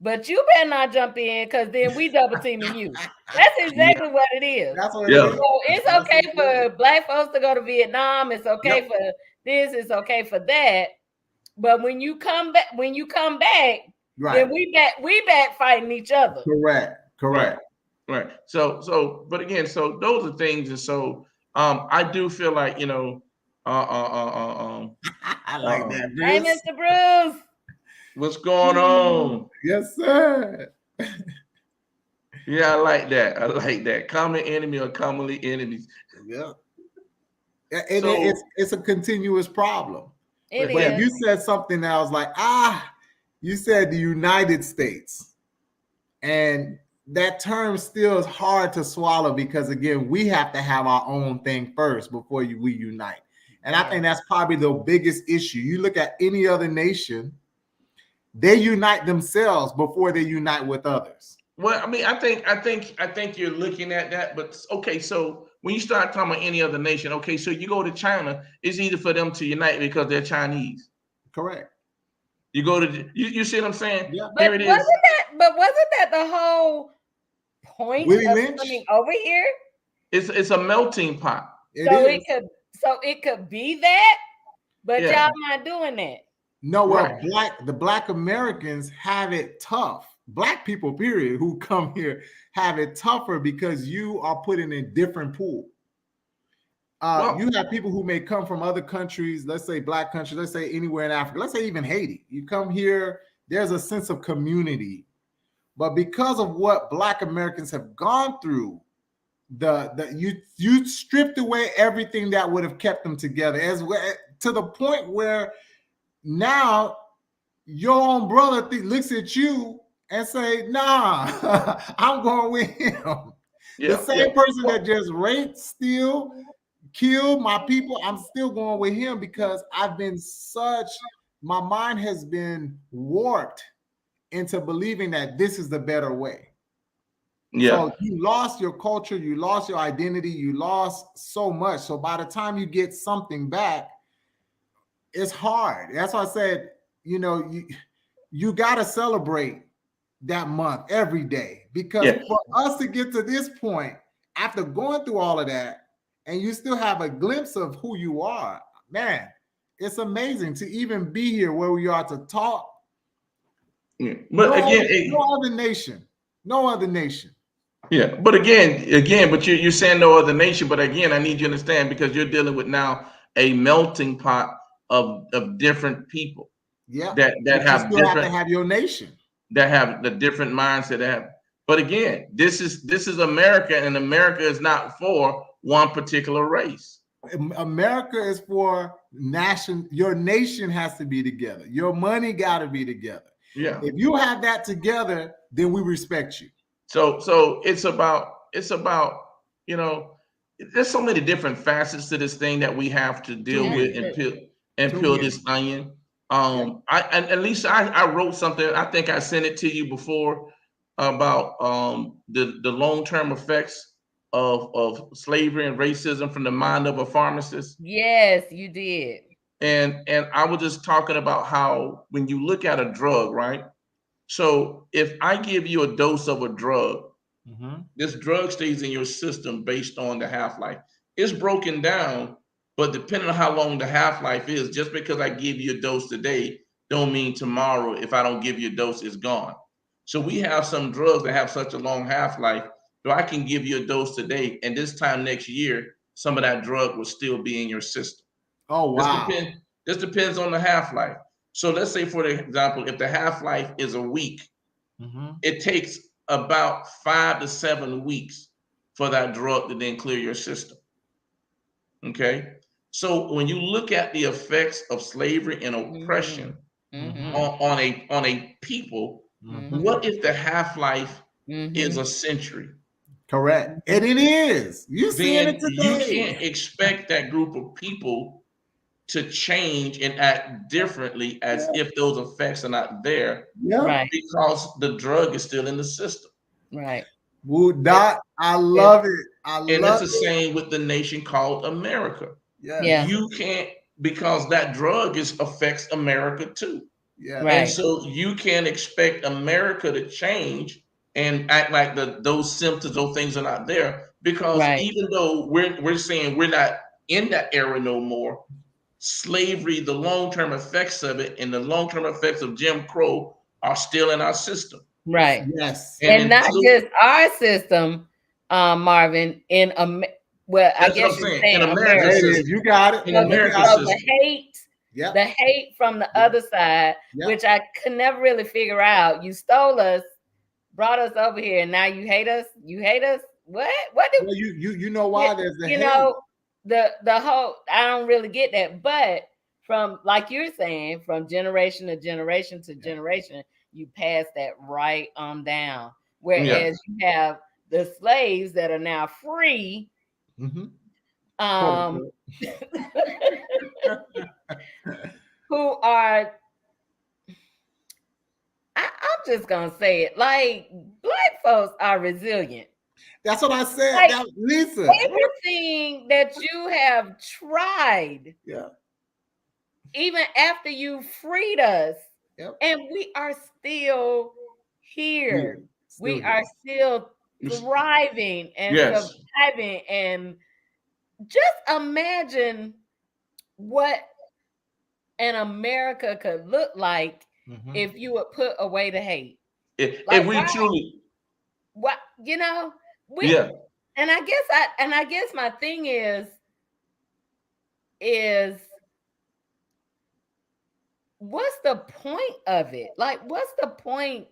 but you better not jump in because then we double teaming you. That's yeah, exactly what it is. That's what it yeah. is. So it's That's okay what it is. for black folks to go to Vietnam. It's okay Yep. for this. It's okay for that. But when you come back, Right. then we back fighting each other. Correct. Right. Correct. Right. But again, so those are things, and so I do feel like uh, uh, uh, uh, um, I like uh, that, Hey, Bruce. Mr. Bruce. what's going on? Yes, sir. Yeah, I like that. I like that. Common enemy or commonly enemies. Yeah. And So it's a continuous problem. It But yeah, is. you said something that I was like, you said the United States. And that term still is hard to swallow because again, we have to have our own thing first before we unite. And I Yeah. think that's probably the biggest issue. You look at any other nation, they unite themselves before they unite with others. well, I mean, I think you're looking at that, but okay. So when you start talking about any other nation, okay, so you go to China, it's easy for them to unite because they're Chinese. Correct. You go to you see what I'm saying? Yeah. Here But it is. wasn't that the whole point Willie of Lynch, coming over here? It's a melting pot. it So it is. could be that, but Yeah. y'all not doing that. No, Right. well, the black Americans have it tough. Black people, period, who come here have it tougher because you are put in a different pool. Well, You have people who may come from other countries, let's say black countries, let's say anywhere in Africa, let's say even Haiti. You come here, there's a sense of community. But because of what black Americans have gone through, you stripped away everything that would have kept them together, as well, to the point where now your own brother looks at you and say, "Nah, I'm going with him." The yeah, yeah. same person that Well, just raped, steal, killed my people, I'm still going with him because my mind has been warped into believing that this is the better way. yeah. So you lost your culture, you lost your identity, you lost so much. So by the time you get something back, it's hard. That's why I said, you got to celebrate that month every day because Yeah. for us to get to this point after going through all of that and you still have a glimpse of who you are, man, it's amazing to even be here where we are to talk. Yeah. No, But again, no other nation. yeah. But again, but you're saying no other nation. But again, I need you to understand because you're dealing with now a melting pot of different people Yeah, that but you have still have to different have your nation. that have the different mindset that have. But again, this is America, and America is not for one particular race. America is for nation. Your nation has to be together. Your money got to be together. Yeah. If you have that together, then we respect you. So it's about you know there's so many different facets to this thing that we have to Too deal That's with many. and true. Too peel many. this onion. Yeah. I and at least I wrote something. I think I sent it to you before about the long term effects of slavery and racism from the mind of a pharmacist. Yes, you did. And I was just talking about how when you look at a drug, right? So if I give you a dose of a drug, this drug stays in your system based on the half-life. It's broken down, but depending on how long the half-life is, just because I give you a dose today, don't mean tomorrow, if I don't give you a dose, it's gone. So we have some drugs that have such a long half-life, so I can give you a dose today, and this time next year, some of that drug will still be in your system. Oh, This wow. depends, this depends on the half-life. So let's say, for example, if the half-life is a week, it takes about 5 to 7 weeks for that drug to then clear your system. Okay. So when you look at the effects of slavery and oppression on a people, what if the half-life is a century? Correct. And it is. You seeing it Then you today. can't expect that group of people to change and act differently as if those effects are not there, Yeah. Right. because the drug is still in the system. Right. Woo, Doc, I love it. I And it's love the it. same with the nation called America. Yes. Yeah. You can't, because that drug affects America too. Yes. Right. And so you can't expect America to change and act like those symptoms, those things are not there, because Right. even though we're saying we're not in that era no more, slavery, the long-term effects of it and the long-term effects of Jim Crow are still in our system. Right. Yes. And not just our system, Marvin, well, I That's what guess I'm you're saying. saying In America's There it America. is. system. You got it. In So America's so system. Yep. the hate from the other side, Yep. which I could never really figure out. You stole us, brought us over here, and now you hate us. You hate us. What? What do Well, you know why there's the you hate. know? The whole, I don't really get that, but from, like you're saying, from generation to generation to generation, you pass that right on down. Whereas you have the slaves that are now free, Mhm. who are, I'm just gonna say it, like, black folks are resilient. That's what I said. Like, That, Lisa. everything that you have tried, Yeah. even after you freed us, Yep. and we are still here. Still We here. are still thriving and Yes. surviving. And just imagine what an America could look like if you would put away the hate. If we truly, What, we, yeah. and I guess my thing is what's the point of it? Like, what's the point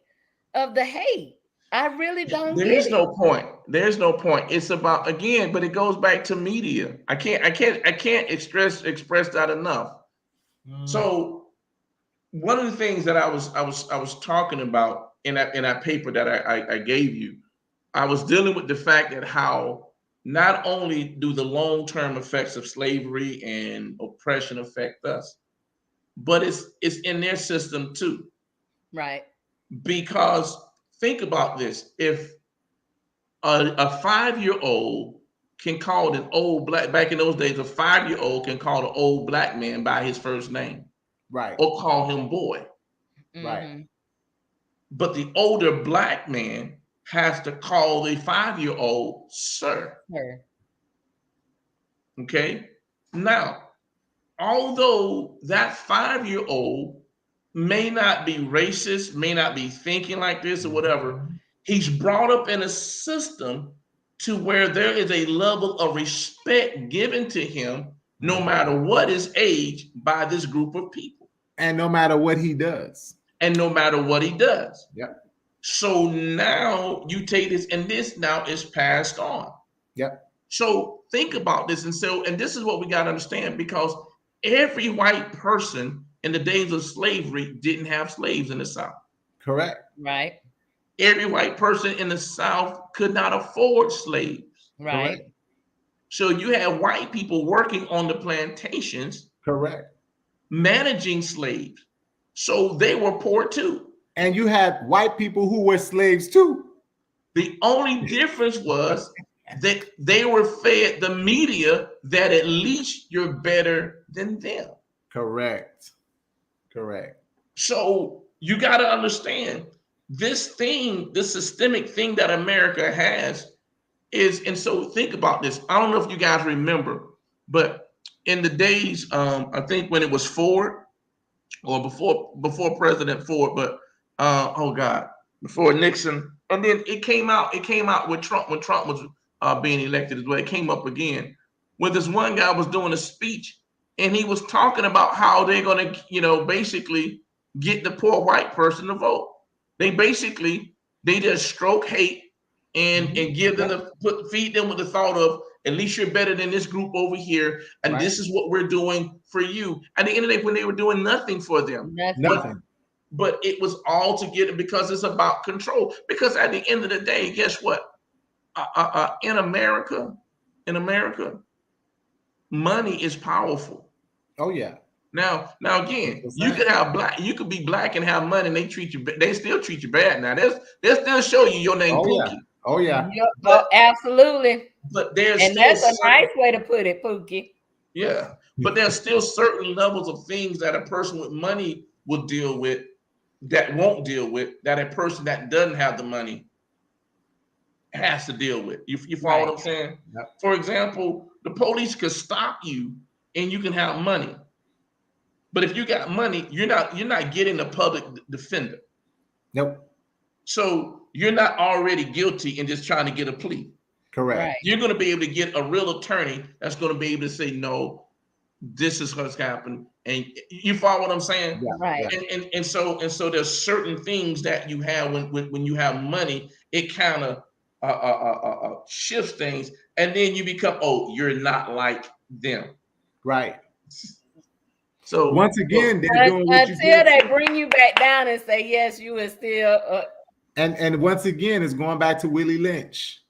of the hate? I really don't There get is it. no point. There's no point. It's about, again, but it goes back to media. I can't express that enough. So one of the things that I was talking about in that paper that I gave you, I was dealing with the fact that how not only do the long-term effects of slavery and oppression affect us, but it's in their system too. Right. Because think about this: if a 5-year-old can call an old black, back in those days, a 5-year-old can call an old black man by his first name, Right. or call him boy. Right. But the older black man has to call the 5-year-old sir. Sure. Okay. Now, although that 5-year-old may not be racist, may not be thinking like this or whatever, he's brought up in a system to where there is a level of respect given to him, no matter what his age, by this group of people. And no matter what he does. And no matter what he does. Yep. So now you take this, and this now is passed on. Yep. So think about this. And this is what we got to understand, because every white person in the days of slavery didn't have slaves in the South. Correct. Right. Every white person in the South could not afford slaves. Right. Correct. So you have white people working on the plantations, Correct. managing slaves. So they were poor too. And you had white people who were slaves too. The only difference was that they were fed the media that at least you're better than them. Correct. Correct. So you got to understand this thing, this systemic thing that America has is, and so think about this. I don't know if you guys remember, but in the days, I think when it was Ford or before President Ford, but oh God, before Nixon, and then it came out with Trump when Trump was being elected as well. It came up again when this one guy was doing a speech and he was talking about how they're going to, basically get the poor white person to vote. They just stroke hate and give them feed them with the thought of at least you're better than this group over here, and this is what we're doing for you. At the end of the day, when they were doing nothing for them, Nothing. but it was all to get it because it's about control. Because at the end of the day, guess what? In America, money is powerful. Oh yeah. Now again, 100%. you could be black and have money, and they still treat you bad. Now they'll still show you your name, Pookie. Oh yeah. Yep, absolutely. But there's and still that's a nice way to put it, Pookie. Yeah, but there's still certain levels of things that a person with money will deal with that won't deal with that a person that doesn't have the money has to deal with. You follow what I'm saying? Yep. For example, the police could stop you and you can have money. But if you got money, you're not getting a public defender. Nope. So you're not already guilty and just trying to get a plea. Correct. Right. You're going to be able to get a real attorney that's going to be able to say, no, this is what's happened. And you follow what I'm saying? Yeah. Right. Yeah. And so there's certain things that you have when you have money, it kind of shifts things. And then you become, you're not like them. Right. So Once again, they're doing what you until did. they bring you back down and say, yes, you are still. And once again, it's going back to Willie Lynch.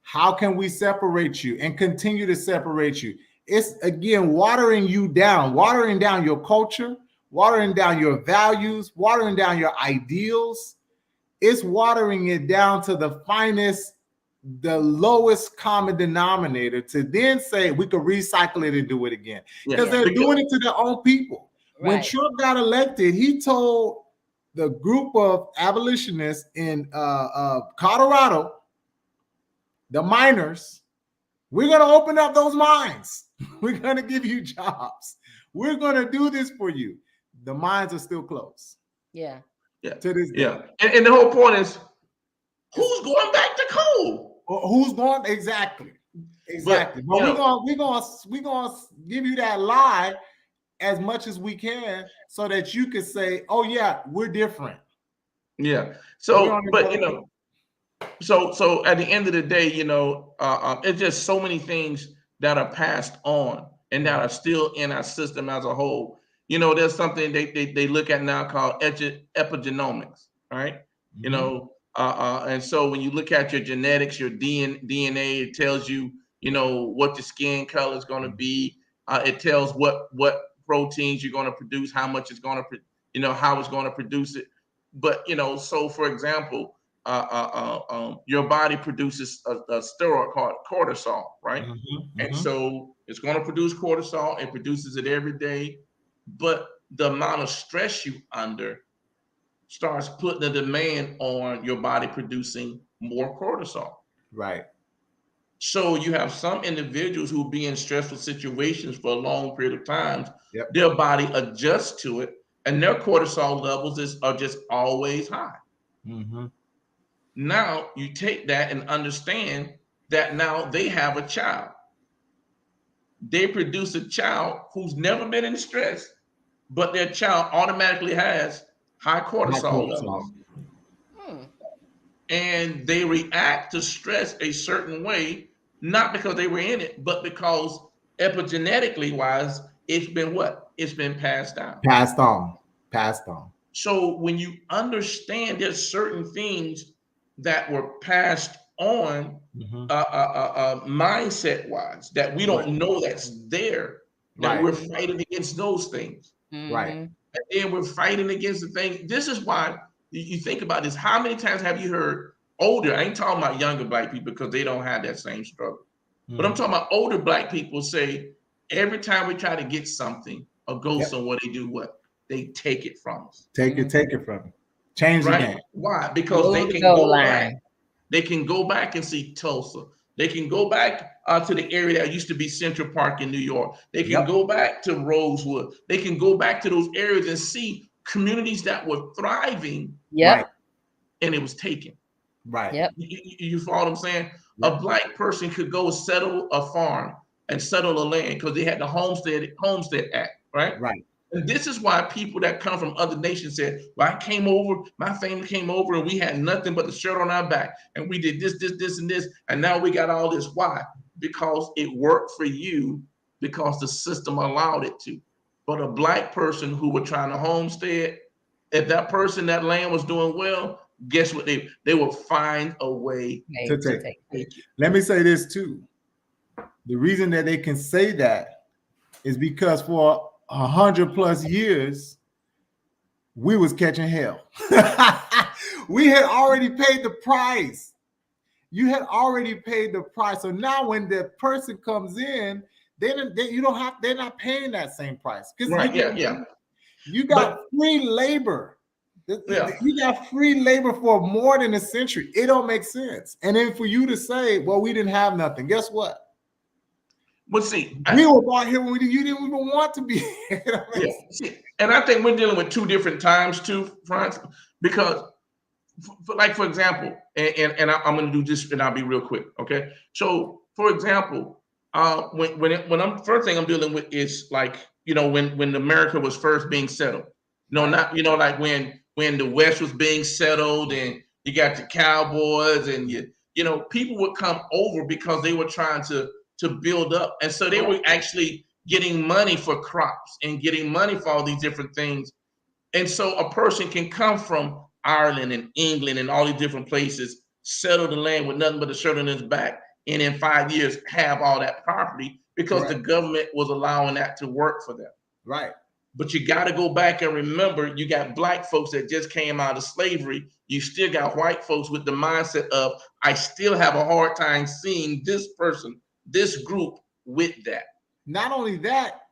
How can we separate you and continue to separate you? It's again watering you down, watering down your culture, watering down your values, watering down your ideals. It's watering it down to the finest, the lowest common denominator to then say we could recycle it and do it again. Because they're doing it to their own people. Right. When Trump got elected, he told the group of abolitionists in Colorado, the miners, we're going to open up those mines. We're going to give you jobs. We're going to do this for you. The mines are still closed. Yeah. To this day. Yeah. And the whole point is, who's going back to coal? Who's going? Exactly. But we're gonna give you that lie as much as we can so that you can say, oh yeah, we're different. Yeah. So, but so at the end of the day, it's just so many things that are passed on and that are still in our system as a whole. There's something they look at now called epigenomics, right? Mm-hmm. And so when you look at your genetics, your DNA, it tells you, what your skin color is going to be. It tells what proteins you're going to produce, how much it's going to, how it's going to produce it. But so for example, your body produces a steroid called cortisol, right? Mm-hmm. And so it's going to produce cortisol. It produces it every day, but the amount of stress you under starts putting a demand on your body producing more cortisol. Right. So you have some individuals who be in stressful situations for a long period of time. Yep. Their body adjusts to it, and their cortisol levels are just always high. Mm-hmm. Now you take that and understand that now they have a child. They produce a child who's never been in stress, but their child automatically has high cortisol levels. And they react to stress a certain way, not because they were in it, but because epigenetically wise, it's been what? It's been passed down. Passed on. So when you understand there's certain things that were passed on mindset wise that we don't know that's there, that we're fighting against those things. Right. And then we're fighting against the thing. This is why you think about this. How many times have you heard older? I ain't talking about younger black people because they don't have that same struggle. But I'm talking about older black people say, every time we try to get something, or go Yep. somewhere, they do what? They take it from us. Take it from them. Change the Right? game. Why? Because Move they the can goal go back. line. They can go back and see Tulsa. They can go back to the area that used to be Central Park in New York. They can Yep. go back to Rosewood. They can go back to those areas and see communities that were thriving, Yep. Right. and it was taken. Right. Yep. You follow what I'm saying? Yep. A black person could go settle a farm and settle a land because they had the Homestead Act, right? Right. And this is why people that come from other nations said, well, I came over, my family came over, and we had nothing but the shirt on our back. And we did this, and this. And now we got all this. Why? Because it worked for you, because the system allowed it to. But a black person who were trying to homestead, if that person, that land was doing well, guess what? They will find a way To Okay, take. to take it. Let me say this too. The reason that they can say that is because for 100+ years, we was catching hell. We had already paid the price. You had already paid the price. So now when the person comes in, they're not paying that same price. Because Right? Yeah. you got free labor. Yeah. You got free labor for more than a century. It don't make sense. And then for you to say, well, we didn't have nothing. Guess what? But see, We were brought here when you didn't even want to be here. yeah, see, and I think we're dealing with two different times too, Franz, because for example, and I'm going to do this, and I'll be real quick, okay? So, for example, when I'm first thing I'm dealing with is like, when America was first being settled, not like when the West was being settled, and you got the cowboys, and people would come over because they were trying to build up, and so they were actually getting money for crops and getting money for all these different things. And so a person can come from Ireland and England and all these different places, settle the land with nothing but a shirt on his back, and in 5 years have all that property because the government was allowing that to work for them. Right. But you got to go back and remember, you got black folks that just came out of slavery. You still got white folks with the mindset of, I still have a hard time seeing this person, this group with that. Not only that,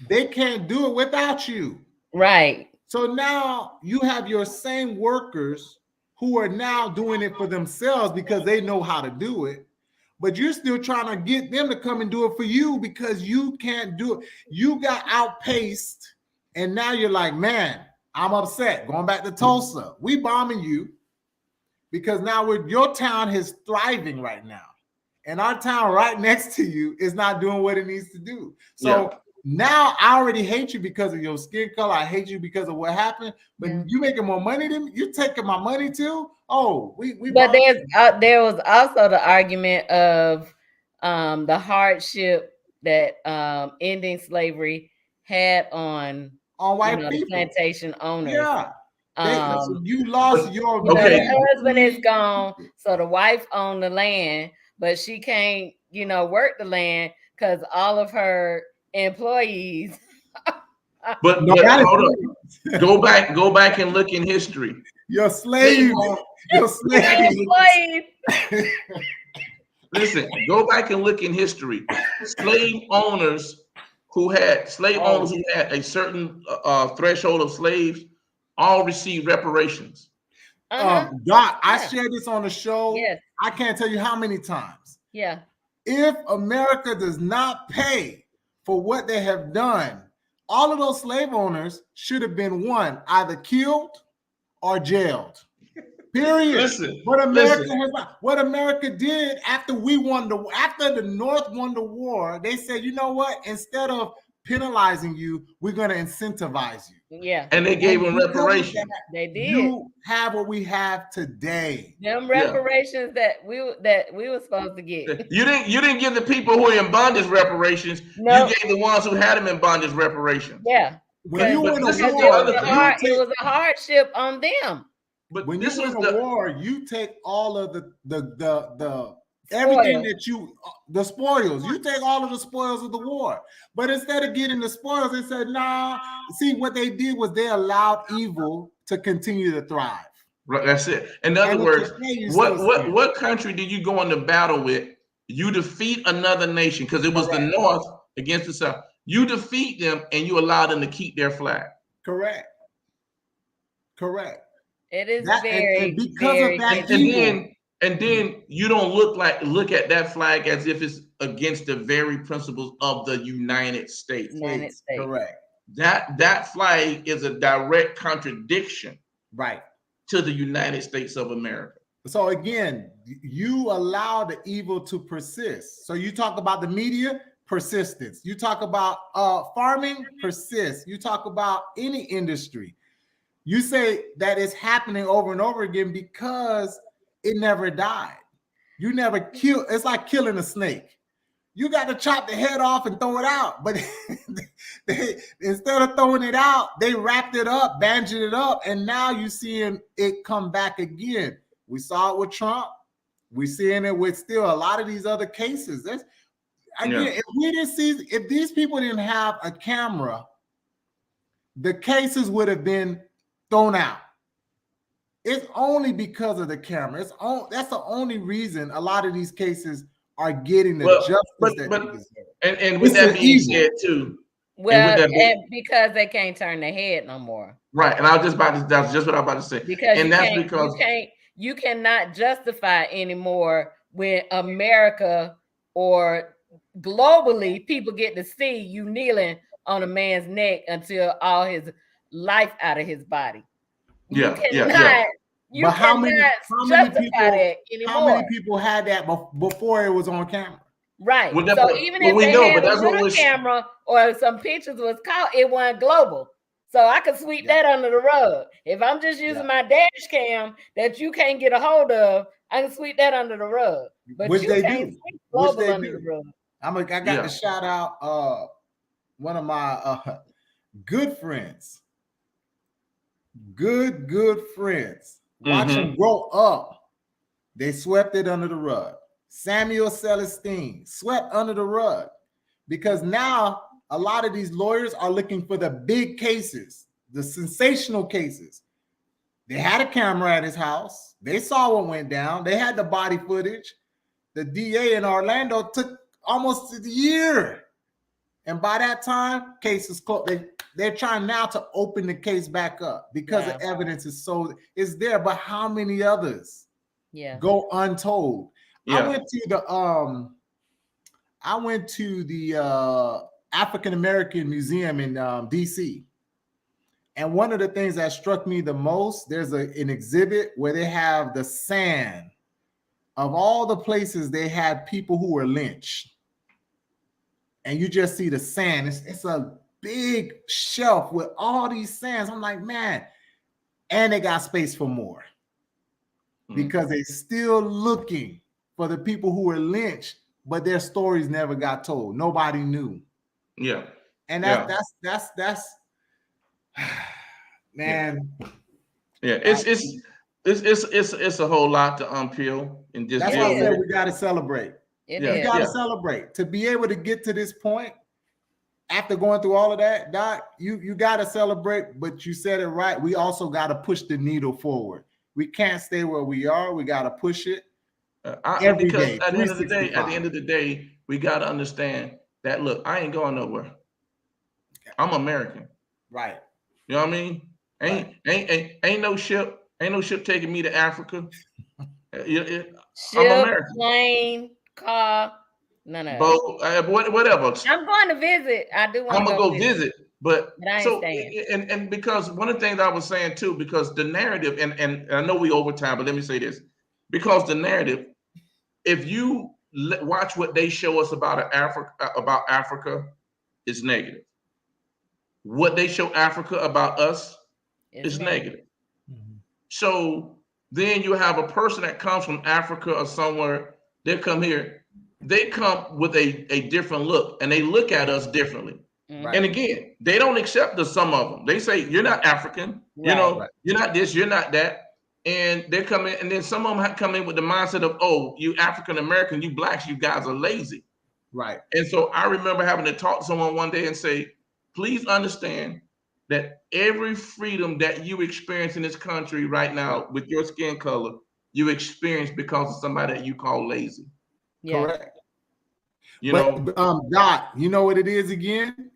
they can't do it without you. Right. So now you have your same workers who are now doing it for themselves because they know how to do it, but you're still trying to get them to come and do it for you because you can't do it. You got outpaced, and now you're like, man, I'm upset. Going back to Tulsa, we bombing you because now your town is thriving right now, and our town right next to you is not doing what it needs to do. So now I already hate you because of your skin color. I hate you because of what happened. But you making more money than me? You taking my money too? Oh, we. But there was also the argument of the hardship that ending slavery had on white the people, plantation owners. Yeah. You lost your. The husband is gone, so the wife owned the land, but she can't, work the land because all of her employees. But hold up. Go back and look in history. Your slave. Your slave. Listen, go back and look in history. Slave owners who had a certain threshold of slaves all received reparations. Doc, I shared this on the show. Yes. I can't tell you how many times. Yeah. If America does not pay for what they have done, all of those slave owners should have been either killed or jailed. Period. What America did after after the North won the war, they said, you know what? Instead of penalizing you, we're going to incentivize you. Yeah. And they gave them reparations. They did. You have what we have today. Them reparations that we were supposed to get. You didn't give the people who are in bondage reparations. No. You gave the ones who had them in bondage reparations. Yeah. When you win a war, it was a hardship on them. But when you win a war, you take all of the everything the spoils. You take all of the spoils of the war. But instead of getting the spoils, they said, nah. See, what they did was they allowed evil to continue to thrive. Right, that's it. In other words, what country did you go into battle with? You defeat another nation because it was the North against the South. You defeat them and you allow them to keep their flag. Correct. Correct. It is That very, and because very of that And evil, then you don't look at that flag as if it's against the very principles of the United States. United States. correct. That flag is a direct contradiction Right. to the United States of America. So again, you allow the evil to persist. So you talk about the media, persistence. You talk about farming, persist. You talk about any industry. You say that it's happening over and over again because it never died. You never kill. It's like killing a snake. You got to chop the head off and throw it out. But instead of throwing it out, they wrapped it up, bandaged it up, and now you seeing it come back again. We saw it with Trump. We're seeing it with still a lot of these other cases. If we didn't see, if these people didn't have a camera, the cases would have been thrown out. It's only because of the camera. That's the only reason a lot of these cases are getting the justice that they deserve. And with that being said, too. Well, and because they can't turn their head no more. Right. And I was just about to, that's just what I was about to say. Because and that's because you cannot justify anymore when America or globally people get to see you kneeling on a man's neck until all his life out of his body. You cannot justify that anymore. How many people had that before it was on camera? Right. Well, so even if they had a little camera or some pictures was caught, it wasn't global. So I could sweep that under the rug. If I'm just using my dash cam that you can't get a hold of, I can sweep that under the rug. But Which you they can't do. sweep global under the rug. I got to shout out one of my good friends. Good friends. Watch them grow up. They swept it under the rug. Samuel Celestine swept under the rug because now a lot of these lawyers are looking for the big cases, the sensational cases. They had a camera at his house. They saw what went down. They had the body footage. The DA in Orlando took almost a year. And by that time, case is closed. They're trying now to open the case back up because the evidence is there. But how many others go untold? I went to the African American Museum in DC. And one of the things that struck me the most, there's an exhibit where they have the sand of all the places they had people who were lynched. And you just see the sand. It's a big shelf with all these sands. I'm like, man, and they got space for more because they're still looking for the people who were lynched, but their stories never got told. Nobody knew. Yeah. And that's man. Yeah, it's a whole lot to unpeel. And just that's why I said we got to celebrate. We got to celebrate to be able to get to this point. After going through all of that, Doc, you got to celebrate, but you said it right. We also got to push the needle forward. We can't stay where we are. We got to push it every day. At the end of the day, we got to understand that. Look, I ain't going nowhere. I'm American, right? You know what I mean? Ain't no ship taking me to Africa. Ship, plane, car. None of that. Whatever. I'm going to visit. I do want to go visit. But I ain't staying. And because one of the things I was saying too, because the narrative, and I know we over time, but let me say this. Because the narrative, if you watch what they show us about Africa is negative. What they show Africa about us is negative. Mm-hmm. So then you have a person that comes from Africa or somewhere, they come here. They come with a different look and they look at us differently. Right. And again, they don't accept us, some of them. They say, you're not African, you're not this, you're not that. And they come in, and then some of them come in with the mindset of, oh, you African-American, you blacks, you guys are lazy. Right. And so I remember having to talk to someone one day and say, please understand that every freedom that you experience in this country right now with your skin color, you experience because of somebody that you call lazy. Yeah. Correct. Doc, you know what it is again?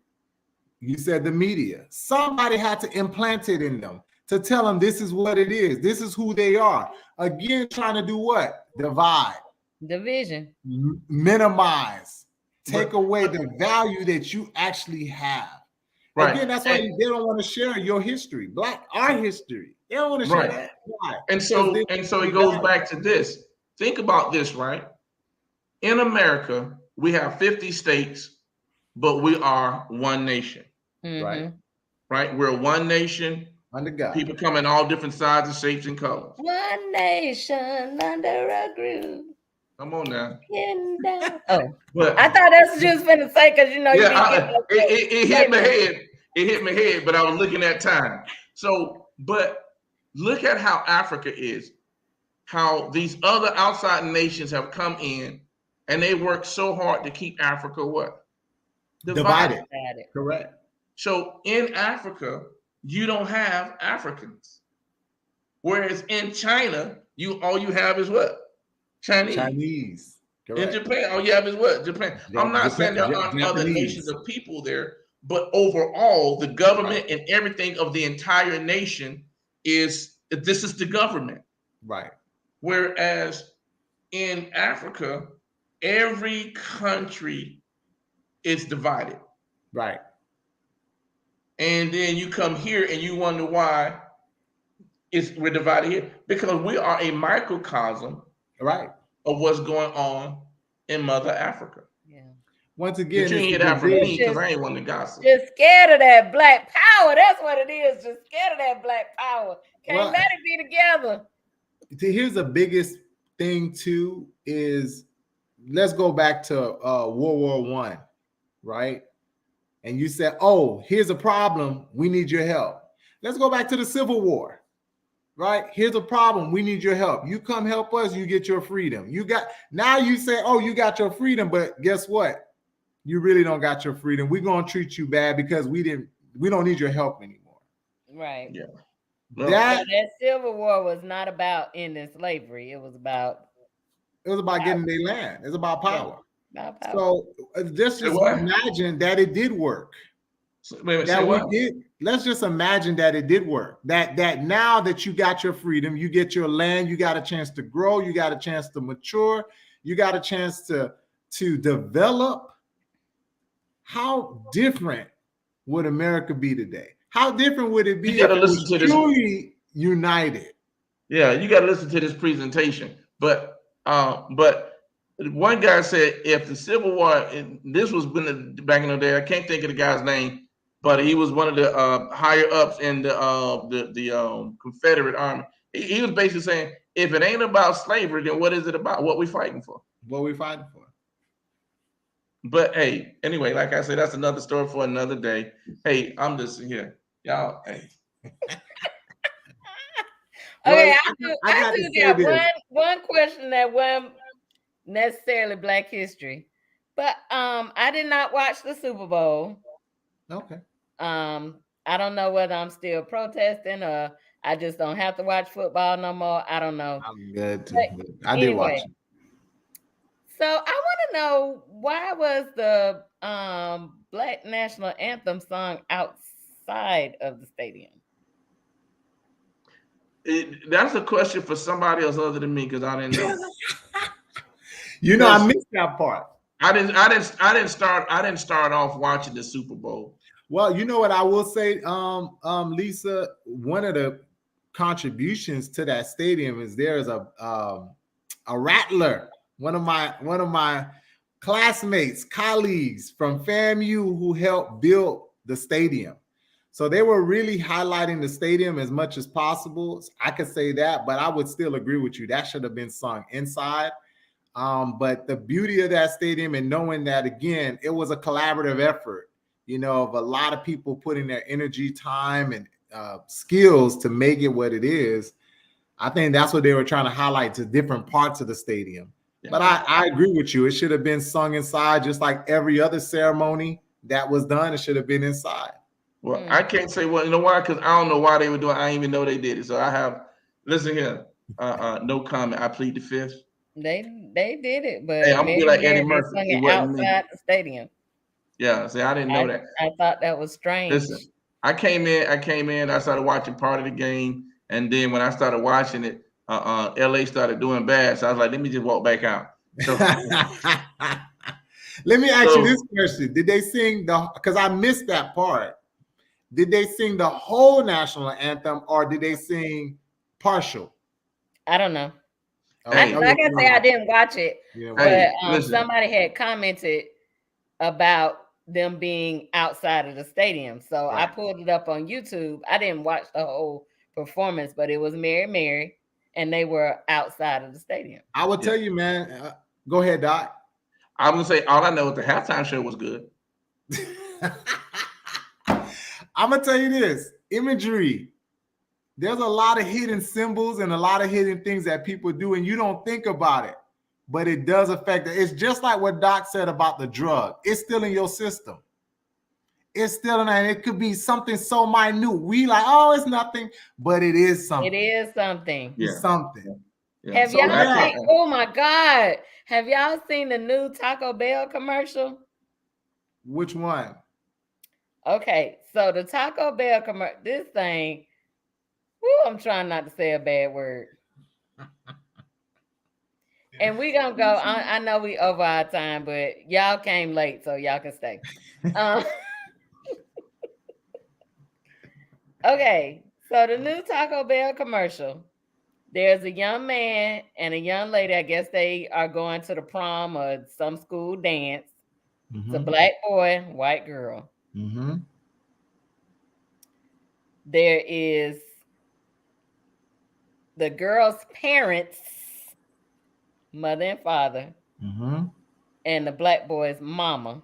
You said the media. Somebody had to implant it in them to tell them this is what it is. This is who they are. Again, trying to do what? Divide, Division. minimize, take But- away but- the value that you actually have. Right. Again, that's why And- they don't want to share your history, our history. They don't want to share Right. that. Why? And so it goes back to this. Think about this, right? In America, we have 50 states, but we are one nation, Right. Mhm. right? We're one nation. Under God. People come in all different sizes, shapes, and colors. One nation under a groove. Come on now. Getting down. Oh, But I thought that's what you was finna say because you know you yeah, be getting those it hit my flavors. head. It hit my head, but I was looking at time. So, but look at how Africa is, how these other outside nations have come in, and they work so hard to keep Africa what? Divided. Got it. Correct. So in Africa, you don't have Africans. Whereas in China, all you have is what? Chinese. Chinese. In Correct. Japan, all you have is what? Japan. I'm not saying there aren't other Japanese. nations of people there, but overall, the government and everything of the entire nation this is the government. Right. Whereas in Africa, every country is divided. Right. And then you come here and you wonder why we're divided here. Because we are a microcosm Right. of what's going on in Mother Africa. Yeah. Once But again, you ain't it's hear the that from me division. because I ain't one to gossip. Just scared of that black power. That's what it is. Just scared of that black power. Can't Well, let it be together. Here's the biggest thing too is let's go back to World War I, right? And you said, oh, here's a problem. We need your help. Let's go back to the Civil War, right? Here's a problem. We need your help. You come help us, you get your freedom. Now you say, oh, you got your freedom, but guess what? You really don't got your freedom. We're gonna treat you bad because we don't need your help anymore. Right. Yeah. So that Civil War was not about ending slavery. It was about getting their land. It's about power. about power. So just imagine that it did work. Let's just imagine that it did work. That now that you got your freedom, you get your land, you got a chance to grow, you got a chance to mature, you got a chance to develop. How different would America be today? How different would it be if it was truly united? Yeah, you got to listen to this presentation. But one guy said if the Civil War, and this was back in the day, I can't think of the guy's name, but he was one of the higher ups in the Confederate Army. He was basically saying, if it ain't about slavery, then what is it about? What we fighting for? What we fighting for? But hey, anyway, like I said, that's another story for another day. Hey, I'm just here, y'all. Hey. Okay, Well, I do got one question that wasn't necessarily Black history, but I did not watch the Super Bowl. Okay. I don't know whether I'm still protesting or I just don't have to watch football no more. I don't know. I'm good too. But I did watch it. So I want to know, why was the Black National Anthem sung outside of the stadium? That's a question for somebody else other than me because I didn't know. I missed that part. I didn't start off watching the Super Bowl. Well, you know what I will say, Lisa, one of the contributions to that stadium is there's a rattler. One of my classmates, colleagues from FAMU who helped build the stadium. So they were really highlighting the stadium as much as possible. I could say that, but I would still agree with you. That should have been sung inside. But the beauty of that stadium and knowing that, again, it was a collaborative effort, of a lot of people putting their energy, time, and skills to make it what it is. I think that's what they were trying to highlight to different parts of the stadium. Yeah. But I agree with you. It should have been sung inside, just like every other ceremony that was done. It should have been inside. Well, I can't say, well, you know why? Because I don't know why they were doing it. I didn't even know they did it. So listen here, no comment. I plead the fifth. They did it, but hey, I'm gonna be like Eddie Murphy. It outside the stadium. Yeah, see, I didn't know that. I thought that was strange. Listen, I came in, I started watching part of the game, and then when I started watching it, LA started doing bad. So I was like, let me just walk back out. So, Let me ask you So- this question. Did they sing because I missed that part. Did they sing the whole national anthem or did they sing partial? I don't know. Hey. Like I say, I didn't watch it, Yeah, but listen. somebody had commented about them being outside of the stadium. So I Right. pulled it up on YouTube. I didn't watch the whole performance, but it was Mary Mary, and they were outside of the stadium. I will tell you, man. Go ahead, Doc. I'm gonna say all I know is the halftime show was good. I'm gonna tell you this imagery. There's a lot of hidden symbols and a lot of hidden things that people do, and you don't think about it, but it does affect it. It's just like what Doc said about the drug. It's still in your system. It's still in there. It could be something so minute. We like, oh, it's nothing, but it is something. It is something. Yeah. It's something. Yeah. Have So, y'all yeah. seen? Oh my God! Have y'all seen the new Taco Bell commercial? Which one? Okay, so the Taco Bell commercial. This thing. Woo, I'm trying not to say a bad word. And we gonna go. I know we over our time, but y'all came late, so y'all can stay. Okay, so the new Taco Bell commercial. There's a young man and a young lady. I guess they are going to the prom or some school dance. It's a black boy, white girl. Mm-hmm. There is the girl's parents, mother and father, Mm-hmm. and the black boy's mama.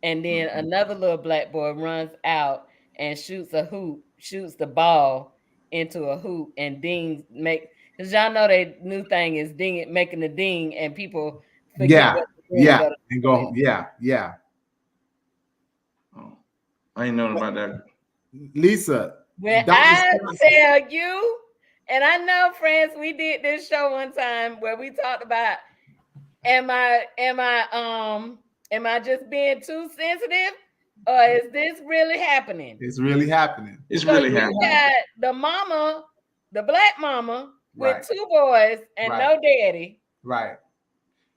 And then another little black boy runs out and shoots a hoop, shoots the ball into a hoop and dings because y'all know that new thing is making the ding and people forget Yeah. what to do and Yeah. go to And toilet. go. Yeah. Yeah. Oh, I ain't knowing about that. Lisa. When Dr. I Scott- tell you, and I know, friends, we did this show one time where we talked about am I just being too sensitive or is this really happening? It's really happening. It's So really you happening. got the mama, the black mama with Right. 2 boys and Right. no daddy. Right.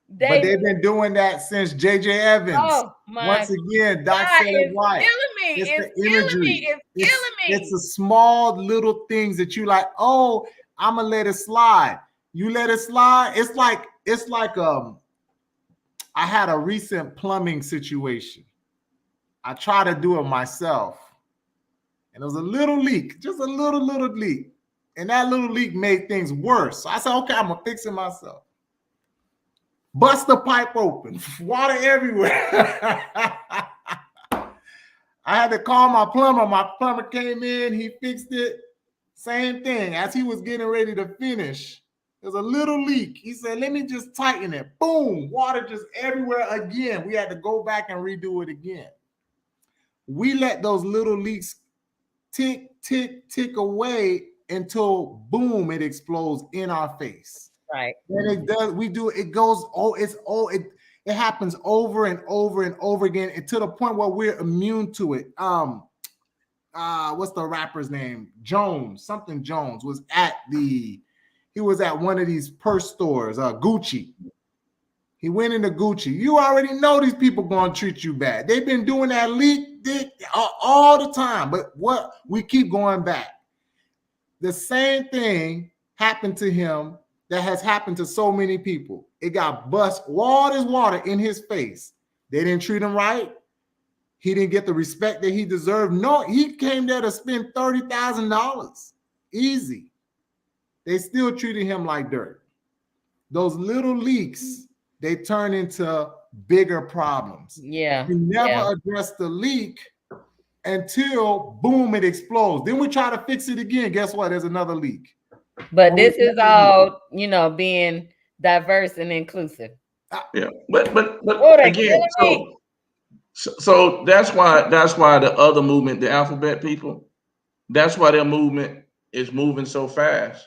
They, But they've been doing that since J.J. Evans. oh my Once again, Doc God, said it it's right. killing me. It's It's the killing imagery. me. It's killing me. It's the small little things that you like, oh, I'm gonna let it slide. You let it slide. It's like I had a recent plumbing situation. I tried to do it myself. And it was a little leak, just a little leak. And that little leak made things worse. So I said, okay, I'm gonna fix it myself. Bust the pipe open, water everywhere. I had to call my plumber. My plumber came in, he fixed it. Same thing. As he was getting ready to finish, there's a little leak. He said, let me just tighten it. Boom, water just everywhere again. We had to go back and redo it again. We let those little leaks tick, tick, tick away until boom, it explodes in our face. Right. And it does, it happens over and over and over again, and to the point where we're immune to it. What's the rapper's name? Something Jones was at one of these purse stores, Gucci. He went into Gucci. You already know these people gonna treat you bad. They've been doing that leak all the time, but we keep going back. The same thing happened to him that has happened to so many people. It got bust, all this water in his face. They didn't treat him right. He didn't get the respect that he deserved. No, he came there to spend $30,000. Easy. They still treated him like dirt. Those little leaks, they turn into bigger problems. Yeah. We never address the leak until boom, it explodes. Then we try to fix it again. Guess what? There's another leak. But this is all, being diverse and inclusive. Yeah, but Oh, they're again, killing me. so that's why the other movement, the alphabet people, that's why their movement is moving so fast,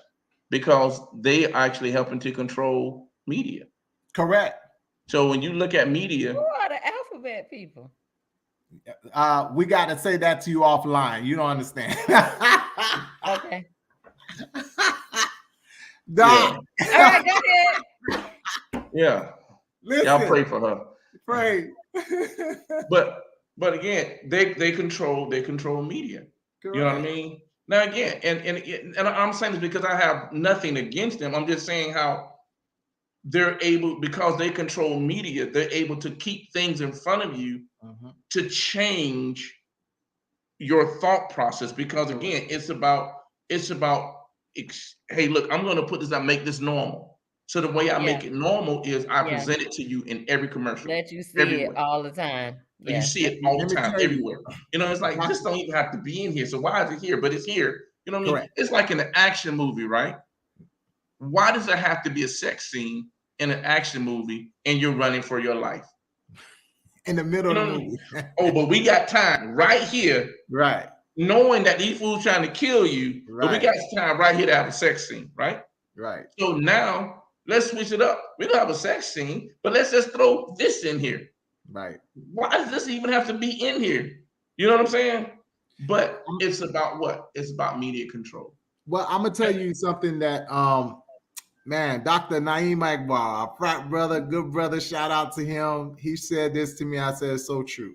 because they actually helping to control media. Correct. So when you look at media, Who are the ahead, people. We got to say that to you offline. You don't understand. Okay. Doc, All right, go ahead. Yeah. listen, Y'all pray for her. pray. But again, they control media. You know what I Correct. mean? Now again, and I'm saying this because I have nothing against them. I'm just saying how they're able, because they control media, they're able to keep things in front of you Mhm. to change your thought process. Because again, it's about hey, look, I'm going to put this out, make this normal. So the way I make it normal is I Yeah. present it to you in every commercial, Let you see everywhere. it all the time. You Yeah. see it all Let the me time, tell you. everywhere. You know, it's like this don't even have to be in here. So why is it here? But it's here. You know what I mean? Correct. It's like in an action movie, right? Why does there have to be a sex scene in an action movie and you're running for your life? In the middle You of know the what I mean? movie. Oh, but we got time right here, Right. knowing that these fools trying to kill you, but we Right. got time right here to have a sex scene, right? Right. So now let's switch it up. We don't have a sex scene, but let's just throw this in here. Right. Why does this even have to be in here? You know what I'm saying? But it's about what? It's about media control. Well, I'm gonna tell you something that man, Dr. Naeem Akbar, our frat brother, good brother, shout out to him. He said this to me. I said it's so true.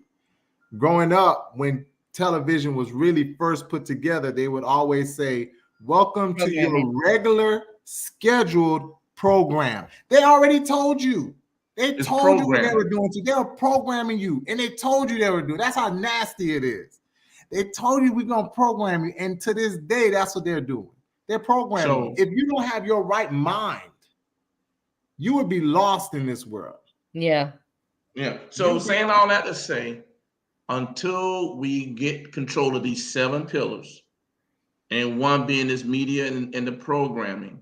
Growing up, when television was really first put together, they would always say, "Welcome to your regular scheduled program." They already told you. They It's told you what they programming. were doing to you. They were programming you, and they told you they were doing. That's how nasty it is. They told you we're gonna program you, and to this day, that's what they're doing. They're programming you. So If you don't have your right mind, you would be lost in this world. Yeah. yeah. So You'll be saying lost. all that to say, until we get control of these 7 pillars, and one being this media and the programming,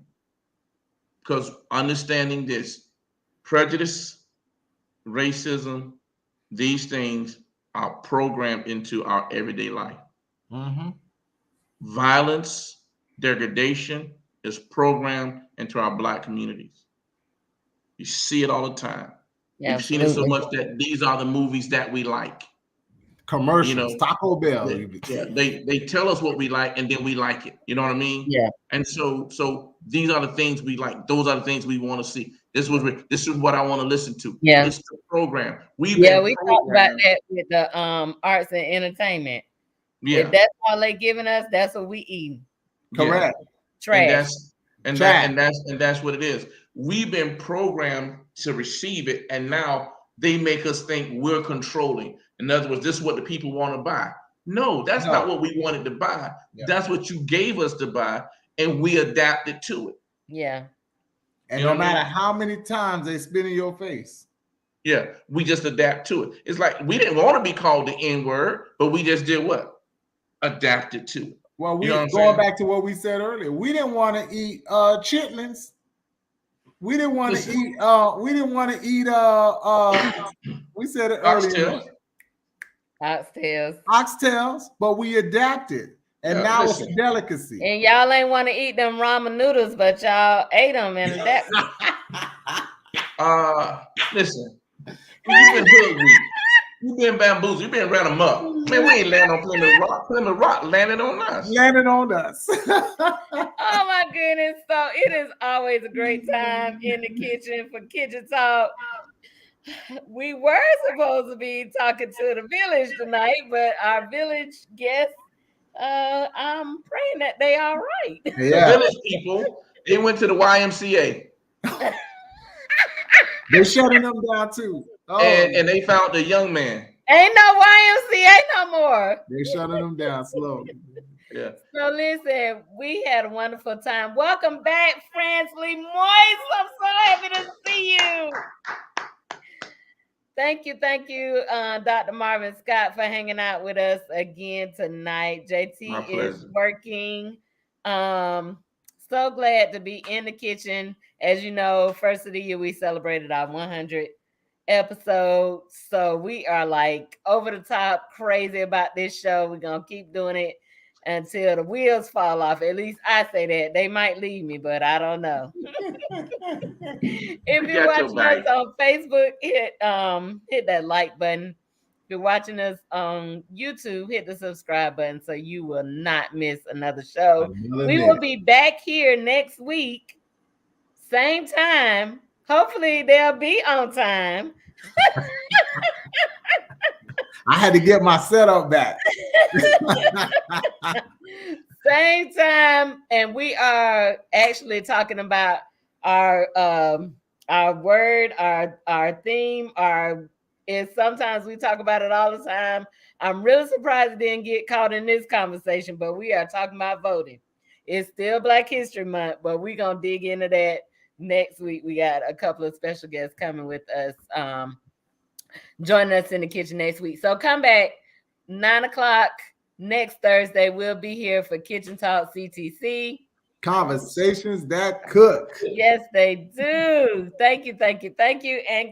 because understanding this, prejudice, racism, these things are programmed into our everyday life. Mm-hmm. Violence, degradation is programmed into our Black communities. You see it all the time. We've seen it so Absolutely. much that these are the movies that we like. You Commercials, know, Taco Bell. they tell us what we like and then we like it. You know what I mean? Yeah. And so these are the things we like. Those are the things we want to see. This is what I want to listen to. Yeah. It's the program. We've Yeah, been we talked about programmed. that with the arts and entertainment. Yeah, If that's all they giving us, that's what we eat. yeah. Correct. And Trash. that's what it is. We've been programmed to receive it, and now they make us think we're controlling. In other words, this is what the people want to buy. No, that's not what we wanted to buy. Yeah. That's what you gave us to buy, and we adapted to it. Yeah. And You know no what I matter mean? how many times they spit in your face. Yeah, we just adapt to it. It's like we didn't want to be called the N-word, but we just did what? Adapted to it. Well, You know what I'm going saying? back to what we said earlier, we didn't want to eat chitlins. We didn't want to Listen. eat we didn't want to eat we said it earlier, Oxtails. Oxtails. oxtails, but we adapted. And Yeah, now listen. it's a delicacy. And y'all ain't want to eat them ramen noodles, but y'all ate them, and that. Listen. You've been hoodwinked. You've been bamboozled. You've been ran amok. Man, we ain't landing on Plymouth Rock. Plymouth Rock landed on us. Landed on us. Oh my goodness. So it is always a great time in the kitchen for Kitchen Talk. We were supposed to be talking to the village tonight, but our village guests, I'm praying that they all right. The Yeah. village people, they went to the YMCA They're shutting them down too. Oh, and they found the young man. Ain't no YMCA no more. they're shutting them down slowly. Yeah. So listen, we had a wonderful time. Welcome back, Fransley Moise. I'm so happy to see you. Thank you, Dr. Marvin Scott, for hanging out with us again tonight. My JT is pleasure. working. So glad to be in the kitchen. As you know, first of the year we celebrated our 100th episode. So we are like over the top crazy about this show. We're gonna keep doing it until the wheels fall off. At least I say that. They might leave me, but I don't know. If We you're got your watching us back. on Facebook, hit that like button. you're watching us on YouTube, hit the subscribe button so you will not miss another show. Another We will minute. be back here next week, same time. Hopefully, they'll be on time. I had to get my setup back. Same time, and we are actually talking about our word, our theme, our is sometimes we talk about it all the time. I'm really surprised it didn't get caught in this conversation, but we are talking about voting. It's still Black History Month, but we're gonna dig into that next week. We got a couple of special guests coming with us, joining us in the kitchen next week. So come back 9 o'clock next Thursday. We'll be here for Kitchen Talk CTC. Conversations that cook. Yes, they do. Thank you, thank you, thank you, and good.